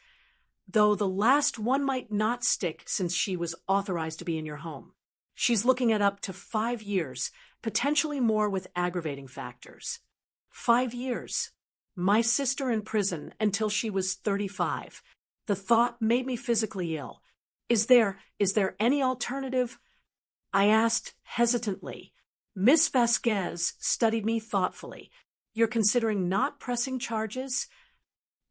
though the last one might not stick since she was authorized to be in your home. She's looking at up to 5 years, potentially more with aggravating factors. 5 years. My sister in prison until she was 35. The thought made me physically ill. Is there any alternative? I asked hesitantly. Miss Vasquez studied me thoughtfully. You're considering not pressing charges?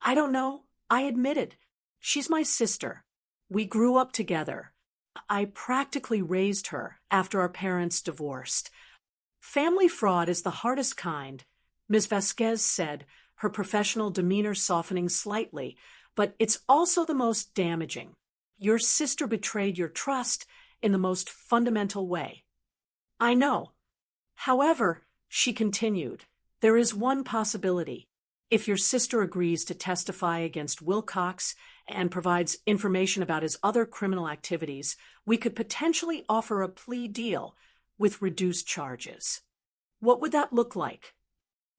I don't know. I admitted. She's my sister. We grew up together. I practically raised her after our parents divorced. Family fraud is the hardest kind, Ms. Vasquez said, her professional demeanor softening slightly, but it's also the most damaging. Your sister betrayed your trust in the most fundamental way. I know. However, she continued, there is one possibility. If your sister agrees to testify against Wilcox and provides information about his other criminal activities, we could potentially offer a plea deal with reduced charges. What would that look like?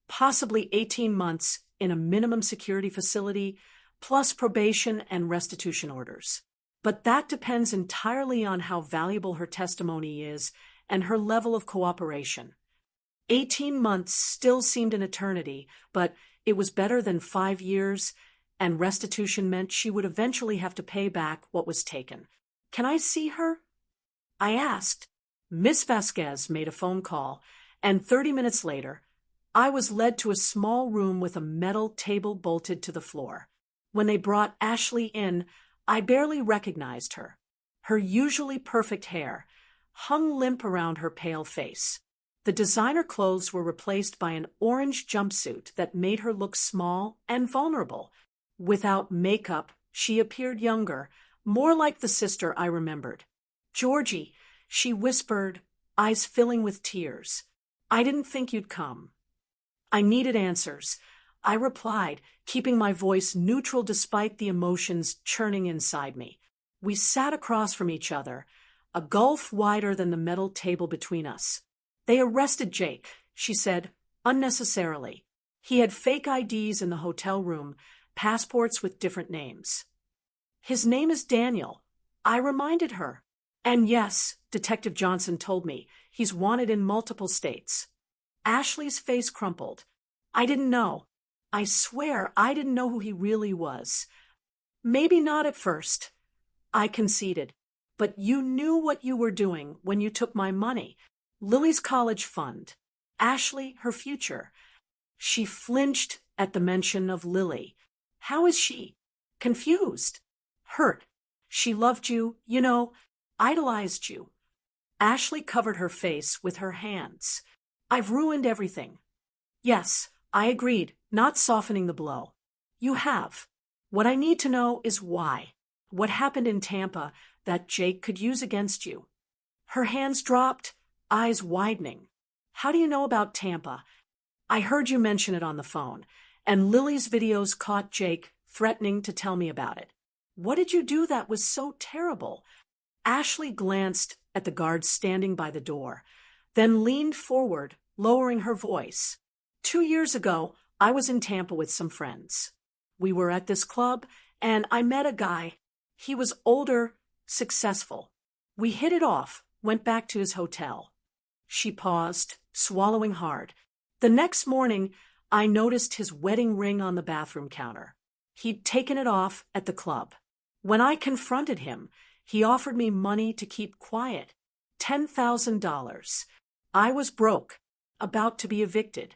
Possibly 18 months in a minimum security facility, plus probation and restitution orders. But that depends entirely on how valuable her testimony is and her level of cooperation. 18 months still seemed an eternity, but it was better than 5 years, and restitution meant she would eventually have to pay back what was taken. Can I see her? I asked. Miss Vasquez made a phone call, and 30 minutes later, I was led to a small room with a metal table bolted to the floor. When they brought Ashley in, I barely recognized her. Her usually perfect hair hung limp around her pale face. The designer clothes were replaced by an orange jumpsuit that made her look small and vulnerable. Without makeup, she appeared younger, more like the sister I remembered. Georgie, she whispered, eyes filling with tears. I didn't think you'd come. I needed answers. I replied, keeping my voice neutral despite the emotions churning inside me. We sat across from each other, a gulf wider than the metal table between us. They arrested Jake, she said, unnecessarily. He had fake IDs in the hotel room, passports with different names. His name is Daniel, I reminded her. And yes, Detective Johnson told me, he's wanted in multiple states. Ashley's face crumpled. I didn't know. I swear I didn't know who he really was. Maybe not at first, I conceded. But you knew what you were doing when you took my money. Lily's college fund. Ashley, her future. She flinched at the mention of Lily. How is she? Confused. Hurt. She loved you, idolized you. Ashley covered her face with her hands. I've ruined everything. Yes, I agreed, not softening the blow. You have. What I need to know is why. What happened in Tampa that Jake could use against you? Her hands dropped, eyes widening. How do you know about Tampa? I heard you mention it on the phone, and Lily's videos caught Jake threatening to tell me about it. What did you do that was so terrible? Ashley glanced at the guard standing by the door, then leaned forward, lowering her voice. 2 years ago, I was in Tampa with some friends. We were at this club, and I met a guy. He was older, successful. We hit it off, went back to his hotel. She paused, swallowing hard. The next morning, I noticed his wedding ring on the bathroom counter. He'd taken it off at the club. When I confronted him, he offered me money to keep quiet. $10,000. I was broke, about to be evicted.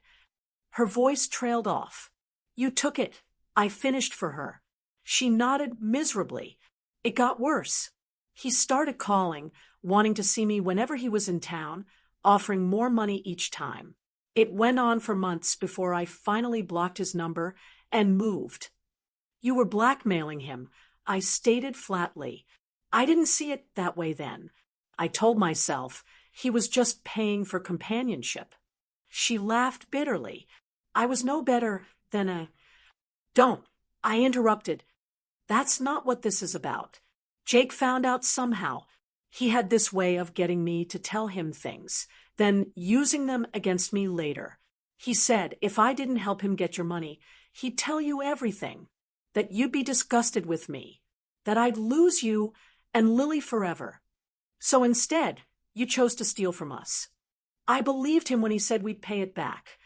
Her voice trailed off. You took it. I finished for her. She nodded miserably. It got worse. He started calling, wanting to see me whenever he was in town, offering more money each time. It went on for months before I finally blocked his number and moved. You were blackmailing him, I stated flatly. I didn't see it that way then. I told myself he was just paying for companionship. She laughed bitterly. I was no better than a... Don't. I interrupted. That's not what this is about. Jake found out somehow. He had this way of getting me to tell him things, then using them against me later. He said if I didn't help him get your money, he'd tell you everything. That you'd be disgusted with me. That I'd lose you and Lily forever. So instead, you chose to steal from us. I believed him when he said we'd pay it back.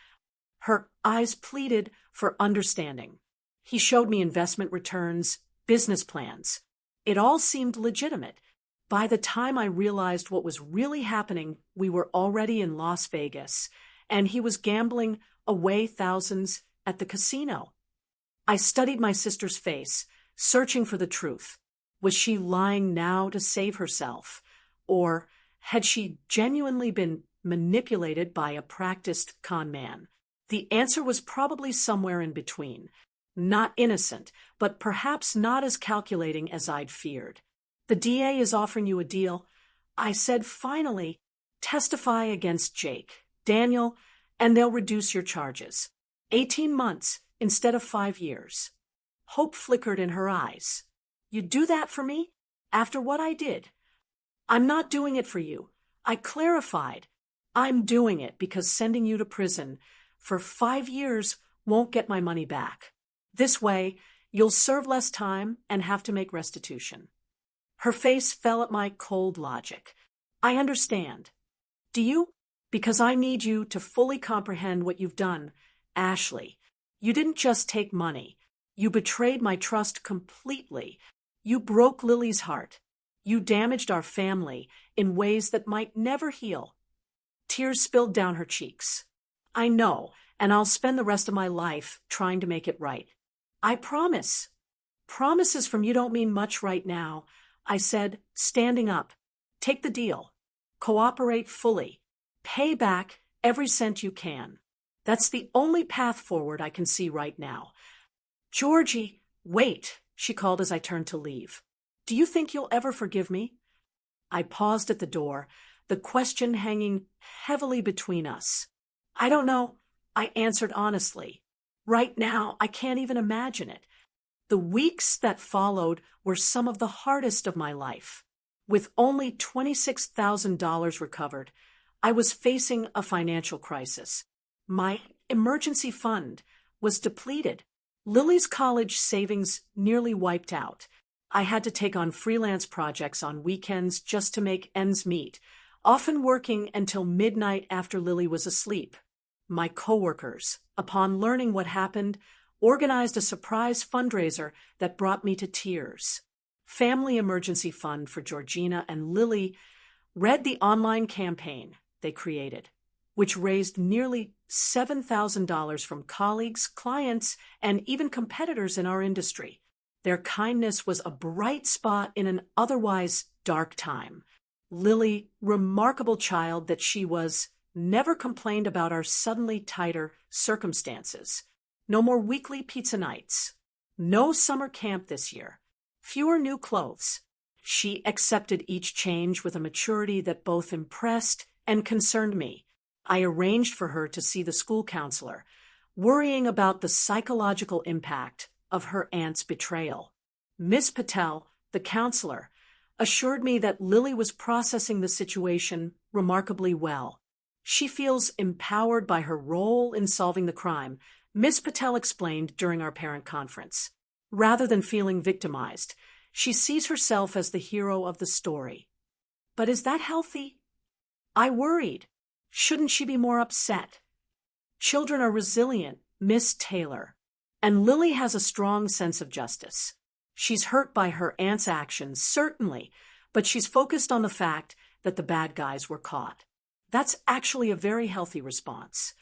Her eyes pleaded for understanding. He showed me investment returns, business plans. It all seemed legitimate. By the time I realized what was really happening, we were already in Las Vegas, and he was gambling away thousands at the casino. I studied my sister's face, searching for the truth. Was she lying now to save herself? Or had she genuinely been manipulated by a practiced con man? The answer was probably somewhere in between. Not innocent, but perhaps not as calculating as I'd feared. The DA is offering you a deal. I said, finally, testify against Jake, Daniel, and they'll reduce your charges. 18 months instead of 5 years. Hope flickered in her eyes. You'd do that for me? After what I did? I'm not doing it for you. I clarified. I'm doing it because sending you to prison for 5 years won't get my money back. This way, you'll serve less time and have to make restitution. Her face fell at my cold logic. I understand. Do you? Because I need you to fully comprehend what you've done, Ashley. You didn't just take money. You betrayed my trust completely. You broke Lily's heart. You damaged our family in ways that might never heal. Tears spilled down her cheeks. I know, and I'll spend the rest of my life trying to make it right. I promise. Promises from you don't mean much right now, I said, standing up. Take the deal. Cooperate fully. Pay back every cent you can. That's the only path forward I can see right now. Georgie, wait, she called as I turned to leave. Do you think you'll ever forgive me? I paused at the door, the question hanging heavily between us. I don't know, I answered honestly. Right now, I can't even imagine it. The weeks that followed were some of the hardest of my life. With only $26,000 recovered, I was facing a financial crisis. My emergency fund was depleted. Lily's college savings nearly wiped out. I had to take on freelance projects on weekends just to make ends meet, often working until midnight after Lily was asleep. My coworkers, upon learning what happened, organized a surprise fundraiser that brought me to tears. Family Emergency Fund for Georgina and Lily read the online campaign they created. which raised nearly $7,000 from colleagues, clients, and even competitors in our industry. Their kindness was a bright spot in an otherwise dark time. Lily, remarkable child that she was, never complained about our suddenly tighter circumstances. No more weekly pizza nights. No summer camp this year. Fewer new clothes. She accepted each change with a maturity that both impressed and concerned me. I arranged for her to see the school counselor, worrying about the psychological impact of her aunt's betrayal. Miss Patel, the counselor, assured me that Lily was processing the situation remarkably well. She feels empowered by her role in solving the crime, Miss Patel explained during our parent conference. Rather than feeling victimized, she sees herself as the hero of the story. But is that healthy? I worried. Shouldn't she be more upset? Children are resilient, Miss Taylor. And Lily has a strong sense of justice. She's hurt by her aunt's actions, certainly, but she's focused on the fact that the bad guys were caught. That's actually a very healthy response.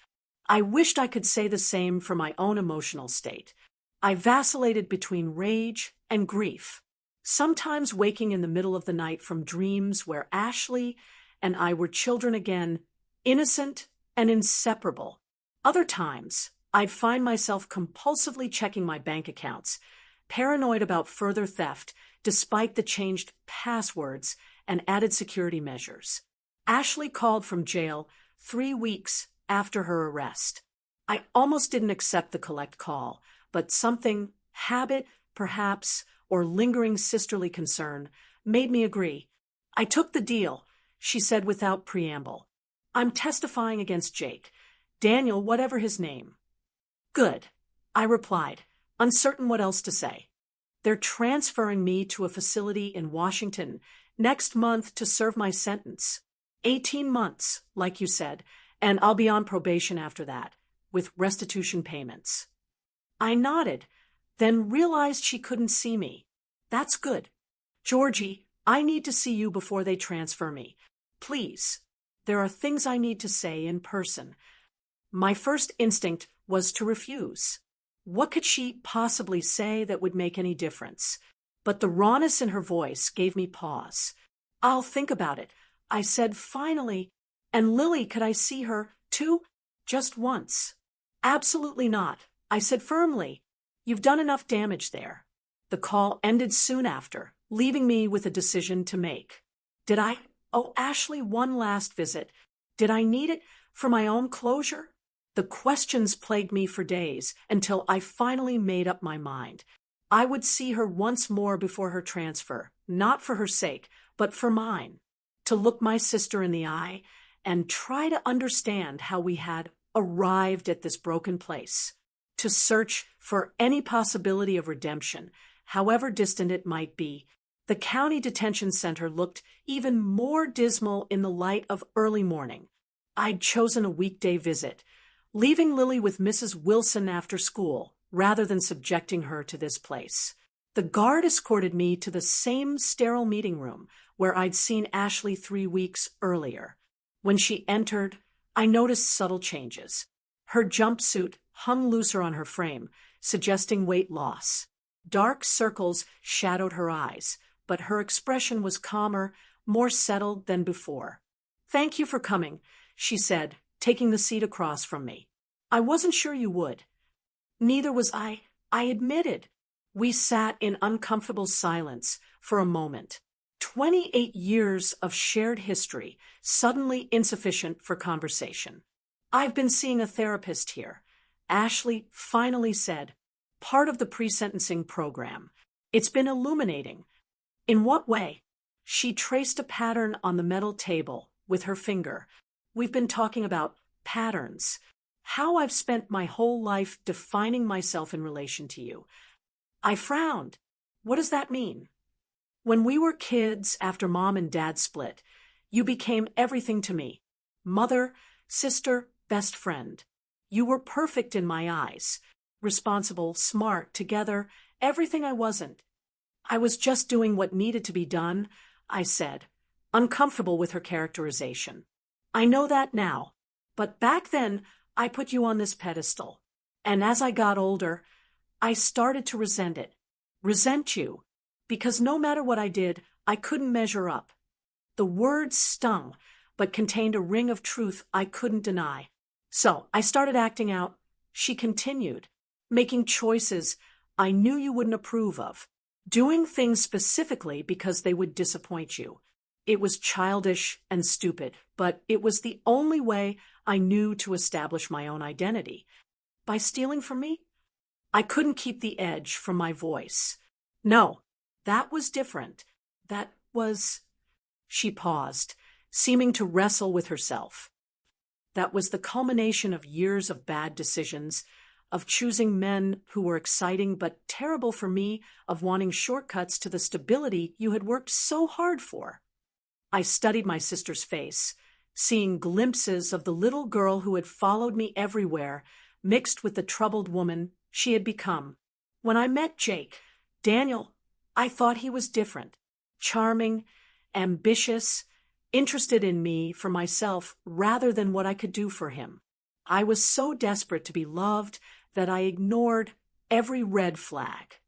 I wished I could say the same for my own emotional state. I vacillated between rage and grief, sometimes waking in the middle of the night from dreams where Ashley and I were children again, innocent and inseparable. Other times, I'd find myself compulsively checking my bank accounts, paranoid about further theft despite the changed passwords and added security measures. Ashley called from jail 3 weeks after her arrest. I almost didn't accept the collect call, but something, habit, perhaps, or lingering sisterly concern, made me agree. I took the deal, she said without preamble. I'm testifying against Jake. Daniel, whatever his name. Good, I replied, uncertain what else to say. They're transferring me to a facility in Washington next month to serve my sentence. 18 months, like you said, and I'll be on probation after that, with restitution payments. I nodded, then realized she couldn't see me. That's good. Georgie, I need to see you before they transfer me. Please. There are things I need to say in person. My first instinct was to refuse. What could she possibly say that would make any difference? But the rawness in her voice gave me pause. I'll think about it, I said finally. And Lily, could I see her, too? Just once. Absolutely not, I said firmly. You've done enough damage there. The call ended soon after, leaving me with a decision to make. Did I owe Ashley one last visit? Did I need it for my own closure? The questions plagued me for days until I finally made up my mind. I would see her once more before her transfer, not for her sake, but for mine. To look my sister in the eye and try to understand how we had arrived at this broken place. To search for any possibility of redemption, however distant it might be. The county detention center looked even more dismal in the light of early morning. I'd chosen a weekday visit, leaving Lily with Mrs. Wilson after school, rather than subjecting her to this place. The guard escorted me to the same sterile meeting room where I'd seen Ashley 3 weeks earlier. When she entered, I noticed subtle changes. Her jumpsuit hung looser on her frame, suggesting weight loss. Dark circles shadowed her eyes, but her expression was calmer, more settled than before. Thank you for coming, she said, taking the seat across from me. I wasn't sure you would. Neither was I admitted. We sat in uncomfortable silence for a moment. 28 years of shared history, suddenly insufficient for conversation. I've been seeing a therapist here, Ashley finally said, part of the pre-sentencing program. It's been illuminating. In what way? She traced a pattern on the metal table with her finger. We've been talking about patterns. How I've spent my whole life defining myself in relation to you. I frowned. What does that mean? When we were kids after Mom and Dad split, you became everything to me. Mother, sister, best friend. You were perfect in my eyes. Responsible, smart, together, everything I wasn't. I was just doing what needed to be done, I said, uncomfortable with her characterization. I know that now. But back then, I put you on this pedestal. And as I got older, I started to resent it. Resent you. Because no matter what I did, I couldn't measure up. The words stung, but contained a ring of truth I couldn't deny. So I started acting out. She continued, making choices I knew you wouldn't approve of, doing things specifically because they would disappoint you. It was childish and stupid, but it was the only way I knew to establish my own identity. By stealing from me, I couldn't keep the edge from my voice. No, that was different. That was... She paused, seeming to wrestle with herself. That was the culmination of years of bad decisions, of choosing men who were exciting but terrible for me, of wanting shortcuts to the stability you had worked so hard for. I studied my sister's face, seeing glimpses of the little girl who had followed me everywhere, mixed with the troubled woman she had become. When I met Jake, Daniel, I thought he was different, charming, ambitious, interested in me for myself rather than what I could do for him. I was so desperate to be loved that I ignored every red flag.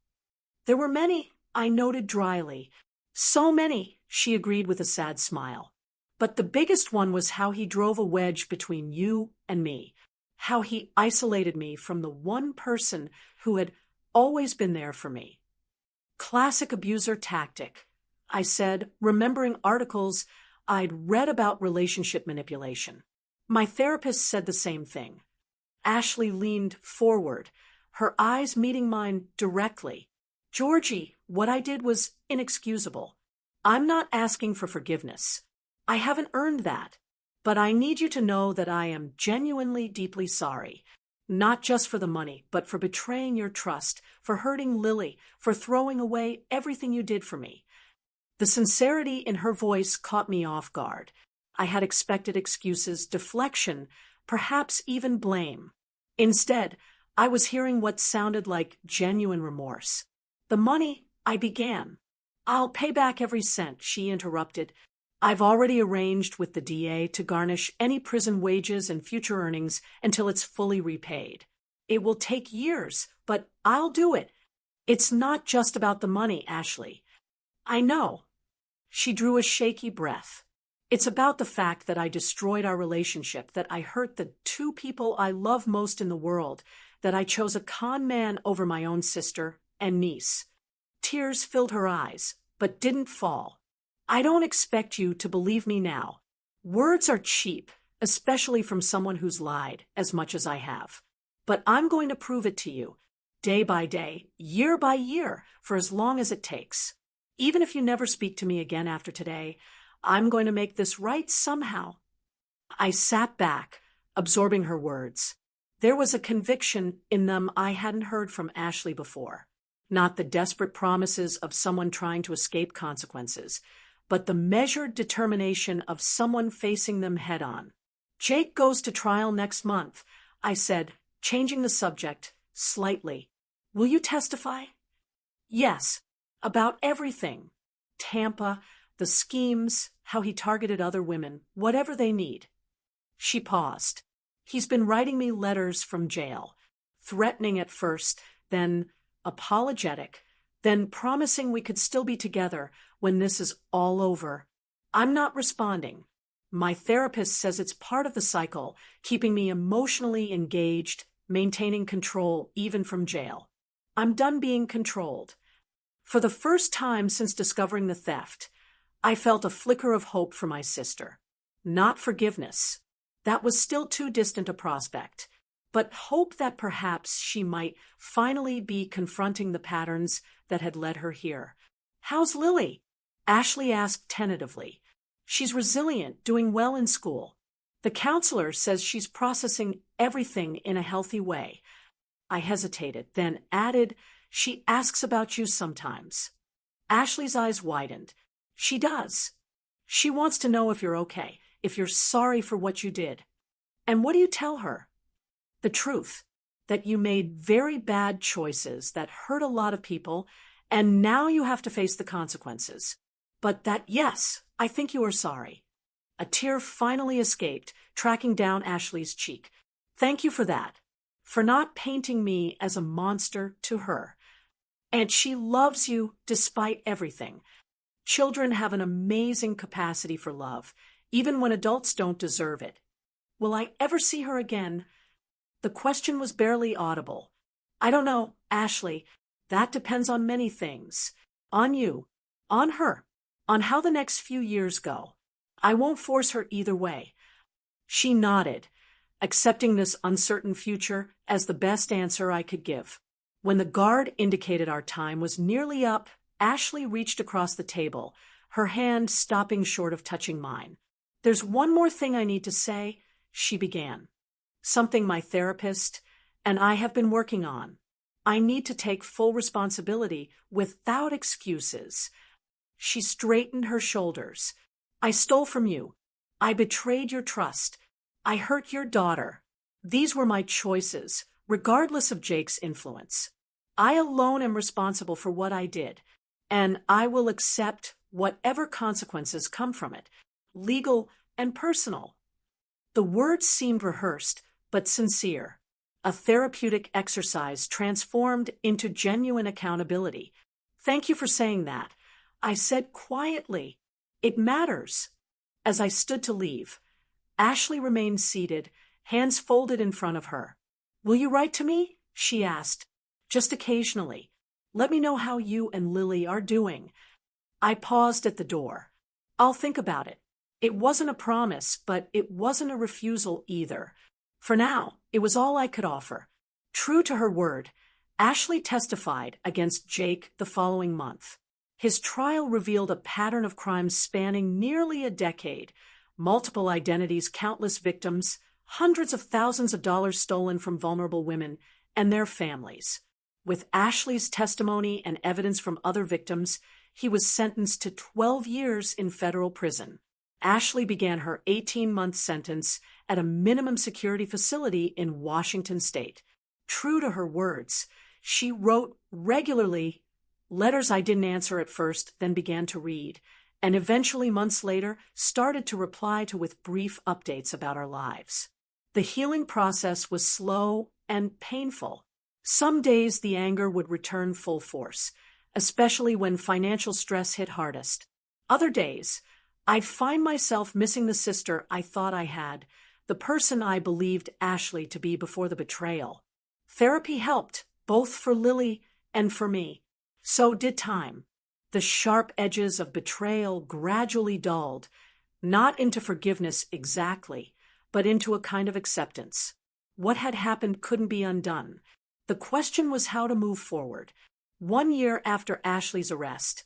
There were many, I noted dryly. So many, she agreed with a sad smile. But the biggest one was how he drove a wedge between you and me, how he isolated me from the one person who had always been there for me. Classic abuser tactic, I said, remembering articles I'd read about relationship manipulation. My therapist said the same thing. Ashley leaned forward, her eyes meeting mine directly. Georgie, what I did was inexcusable. I'm not asking for forgiveness. I haven't earned that. But I need you to know that I am genuinely deeply sorry. Not just for the money, but for betraying your trust, for hurting Lily, for throwing away everything you did for me. The sincerity in her voice caught me off guard. I had expected excuses, deflection, perhaps even blame. Instead, I was hearing what sounded like genuine remorse. The money, I began. I'll pay back every cent, she interrupted. I've already arranged with the DA to garnish any prison wages and future earnings until it's fully repaid. It will take years, but I'll do it. It's not just about the money, Ashley. I know. She drew a shaky breath. It's about the fact that I destroyed our relationship, that I hurt the two people I love most in the world, that I chose a con man over my own sister and niece. Tears filled her eyes, but didn't fall. I don't expect you to believe me now. Words are cheap, especially from someone who's lied as much as I have. But I'm going to prove it to you, day by day, year by year, for as long as it takes. Even if you never speak to me again after today, I'm going to make this right somehow. I sat back, absorbing her words. There was a conviction in them I hadn't heard from Ashley before. Not the desperate promises of someone trying to escape consequences, but the measured determination of someone facing them head-on. Jake goes to trial next month, I said, changing the subject slightly. Will you testify? Yes, about everything. Tampa, the schemes, how he targeted other women, whatever they need. She paused. He's been writing me letters from jail, threatening at first, then apologetic, then promising we could still be together when this is all over. I'm not responding. My therapist says it's part of the cycle, keeping me emotionally engaged, maintaining control even from jail. I'm done being controlled. For the first time since discovering the theft, I felt a flicker of hope for my sister. Not forgiveness. That was still too distant a prospect, but hope that perhaps she might finally be confronting the patterns that had led her here. How's Lily? Ashley asked tentatively. She's resilient, doing well in school. The counselor says she's processing everything in a healthy way. I hesitated, then added, she asks about you sometimes. Ashley's eyes widened. She does. She wants to know if you're okay, if you're sorry for what you did. And what do you tell her? The truth, that you made very bad choices that hurt a lot of people, and now you have to face the consequences. But that, yes, I think you are sorry. A tear finally escaped, tracking down Ashley's cheek. Thank you for that. For not painting me as a monster to her. And she loves you despite everything. Children have an amazing capacity for love, even when adults don't deserve it. Will I ever see her again? The question was barely audible. I don't know, Ashley. That depends on many things. On you, on her, on how the next few years go. I won't force her either way. She nodded, accepting this uncertain future as the best answer I could give. When the guard indicated our time was nearly up, Ashley reached across the table, her hand stopping short of touching mine. There's one more thing I need to say, she began. Something my therapist and I have been working on. I need to take full responsibility without excuses. She straightened her shoulders. I stole from you. I betrayed your trust. I hurt your daughter. These were my choices, regardless of Jake's influence. I alone am responsible for what I did, and I will accept whatever consequences come from it, legal and personal. The words seemed rehearsed, but sincere. A therapeutic exercise transformed into genuine accountability. Thank you for saying that, I said quietly. It matters. As I stood to leave, Ashley remained seated, hands folded in front of her. Will you write to me? She asked. Just occasionally. Let me know how you and Lily are doing. I paused at the door. I'll think about it. It wasn't a promise, but it wasn't a refusal either. For now, it was all I could offer. True to her word, Ashley testified against Jake the following month. His trial revealed a pattern of crimes spanning nearly a decade, multiple identities, countless victims, hundreds of thousands of dollars stolen from vulnerable women and their families. With Ashley's testimony and evidence from other victims, he was sentenced to 12 years in federal prison. Ashley began her 18-month sentence at a minimum security facility in Washington state. True to her words, she wrote regularly letters I didn't answer at first, then began to read, and eventually months later started to reply to with brief updates about our lives. The healing process was slow and painful. Some days the anger would return full force, especially when financial stress hit hardest. Other days, I'd find myself missing the sister I thought I had, the person I believed Ashley to be before the betrayal. Therapy helped, both for Lily and for me. So did time. The sharp edges of betrayal gradually dulled, not into forgiveness exactly, but into a kind of acceptance. What had happened couldn't be undone. The question was how to move forward. 1 year after Ashley's arrest,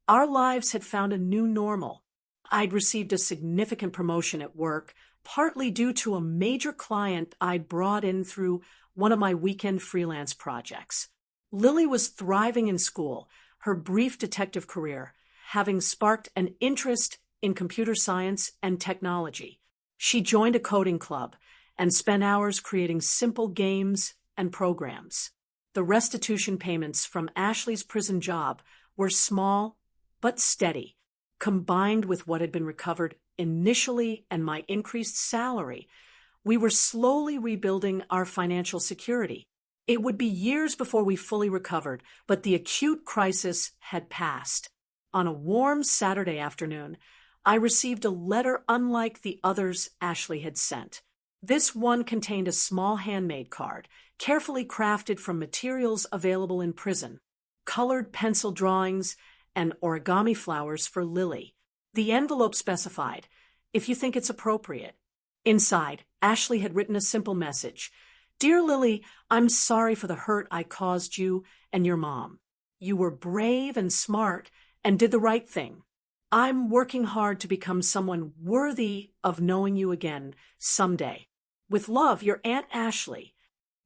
our lives had found a new normal. I'd received a significant promotion at work, partly due to a major client I'd brought in through one of my weekend freelance projects. Lily was thriving in school, her brief detective career having sparked an interest in computer science and technology. She joined a coding club and spent hours creating simple games and programs. The restitution payments from Ashley's prison job were small but steady. Combined with what had been recovered initially and my increased salary, we were slowly rebuilding our financial security. It would be years before we fully recovered, but the acute crisis had passed. On a warm Saturday afternoon, I received a letter unlike the others Ashley had sent. This one contained a small handmade card, carefully crafted from materials available in prison, colored pencil drawings, and origami flowers for Lily. The envelope specified, "If you think it's appropriate." Inside, Ashley had written a simple message. "Dear Lily, I'm sorry for the hurt I caused you and your mom. You were brave and smart and did the right thing. I'm working hard to become someone worthy of knowing you again someday. With love, your Aunt Ashley."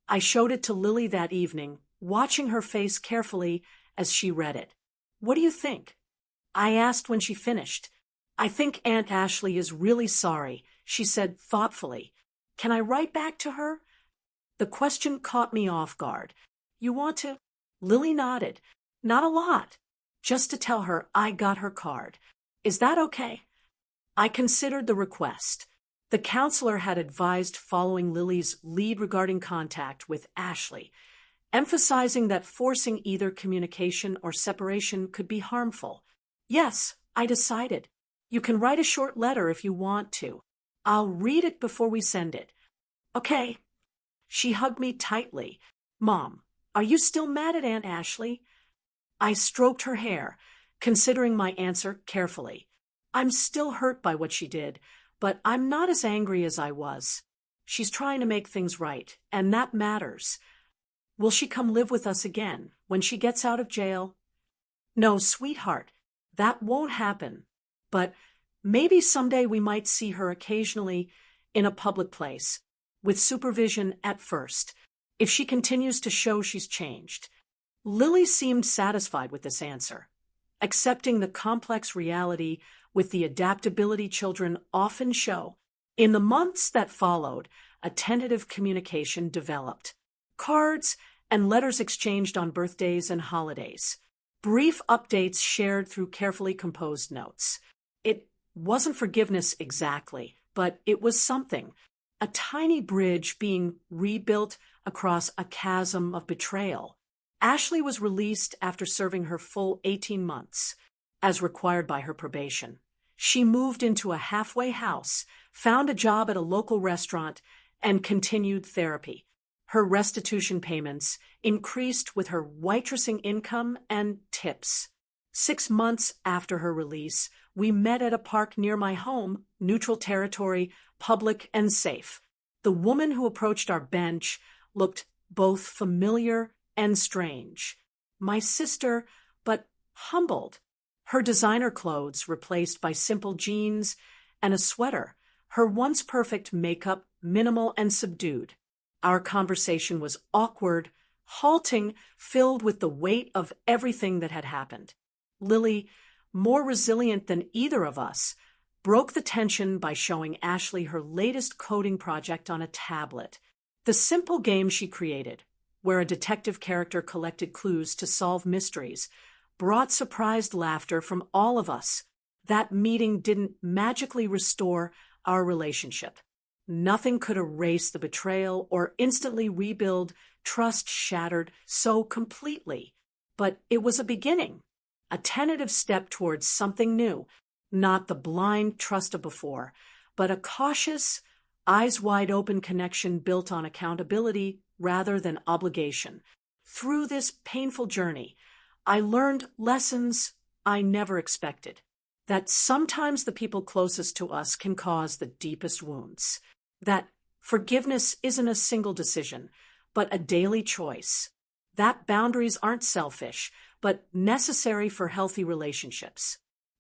I showed it to Lily that evening, watching her face carefully as she read it. "What do you think?" I asked when she finished. "I think Aunt Ashley is really sorry," she said thoughtfully. "Can I write back to her?" The question caught me off guard. "You want to?" Lily nodded. "Not a lot. Just to tell her I got her card. Is that okay?" I considered the request. The counselor had advised following Lily's lead regarding contact with Ashley, emphasizing that forcing either communication or separation could be harmful. Yes, I decided. You can write a short letter if you want to. I'll read it before we send it. Okay. She hugged me tightly. Mom, are you still mad at Aunt Ashley? I stroked her hair, considering my answer carefully. I'm still hurt by what she did, but I'm not as angry as I was. She's trying to make things right, and that matters. Will she come live with us again when she gets out of jail? No, sweetheart, that won't happen. But maybe someday we might see her occasionally in a public place, with supervision at first, if she continues to show she's changed. Lily seemed satisfied with this answer, accepting the complex reality with the adaptability children often show. In the months that followed, a tentative communication developed. Cards and letters exchanged on birthdays and holidays. Brief updates shared through carefully composed notes. It wasn't forgiveness exactly, but it was something. A tiny bridge being rebuilt across a chasm of betrayal. Ashley was released after serving her full 18 months, as required by her probation. She moved into a halfway house, found a job at a local restaurant, and continued therapy. Her restitution payments increased with her waitressing income and tips. 6 months after her release, we met at a park near my home, neutral territory, public and safe. The woman who approached our bench looked both familiar and strange. My sister, but humbled. Her designer clothes replaced by simple jeans and a sweater. Her once perfect makeup minimal and subdued. Our conversation was awkward, halting, filled with the weight of everything that had happened. Lily, more resilient than either of us, broke the tension by showing Ashley her latest coding project on a tablet. The simple game she created, where a detective character collected clues to solve mysteries, brought surprised laughter from all of us. That meeting didn't magically restore our relationship. Nothing could erase the betrayal or instantly rebuild trust shattered so completely. But it was a beginning, a tentative step towards something new, not the blind trust of before, but a cautious, eyes-wide-open connection built on accountability rather than obligation. Through this painful journey, I learned lessons I never expected, that sometimes the people closest to us can cause the deepest wounds, that forgiveness isn't a single decision, but a daily choice, that boundaries aren't selfish, but necessary for healthy relationships,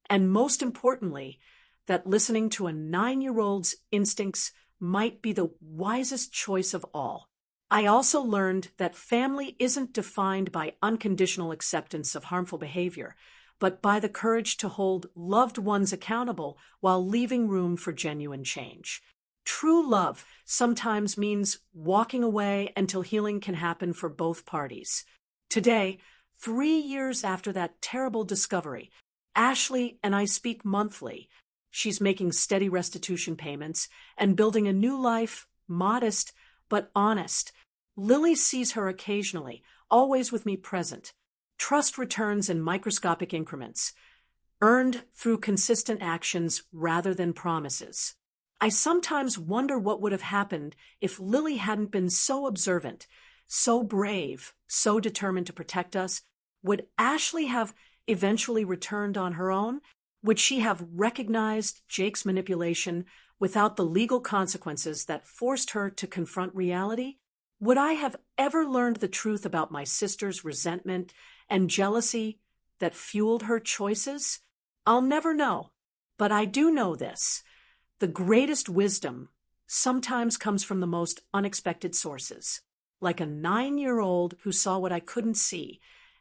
and most importantly, that listening to a 9-year-old's instincts might be the wisest choice of all. I also learned that family isn't defined by unconditional acceptance of harmful behavior, but by the courage to hold loved ones accountable while leaving room for genuine change. True love sometimes means walking away until healing can happen for both parties. Today, 3 years after that terrible discovery, Ashley and I speak monthly. She's making steady restitution payments and building a new life, modest but honest. Lily sees her occasionally, always with me present. Trust returns in microscopic increments, earned through consistent actions rather than promises. I sometimes wonder what would have happened if Lily hadn't been so observant, so brave, so determined to protect us. Would Ashley have eventually returned on her own? Would she have recognized Jake's manipulation without the legal consequences that forced her to confront reality? Would I have ever learned the truth about my sister's resentment and jealousy that fueled her choices? I'll never know. But I do know this. The greatest wisdom sometimes comes from the most unexpected sources, like a 9-year-old who saw what I couldn't see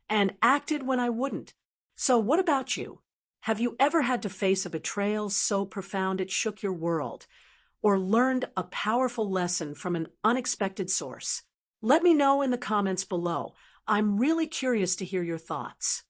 and acted when I wouldn't. So what about you? Have you ever had to face a betrayal so profound it shook your world, or learned a powerful lesson from an unexpected source? Let me know in the comments below. I'm really curious to hear your thoughts.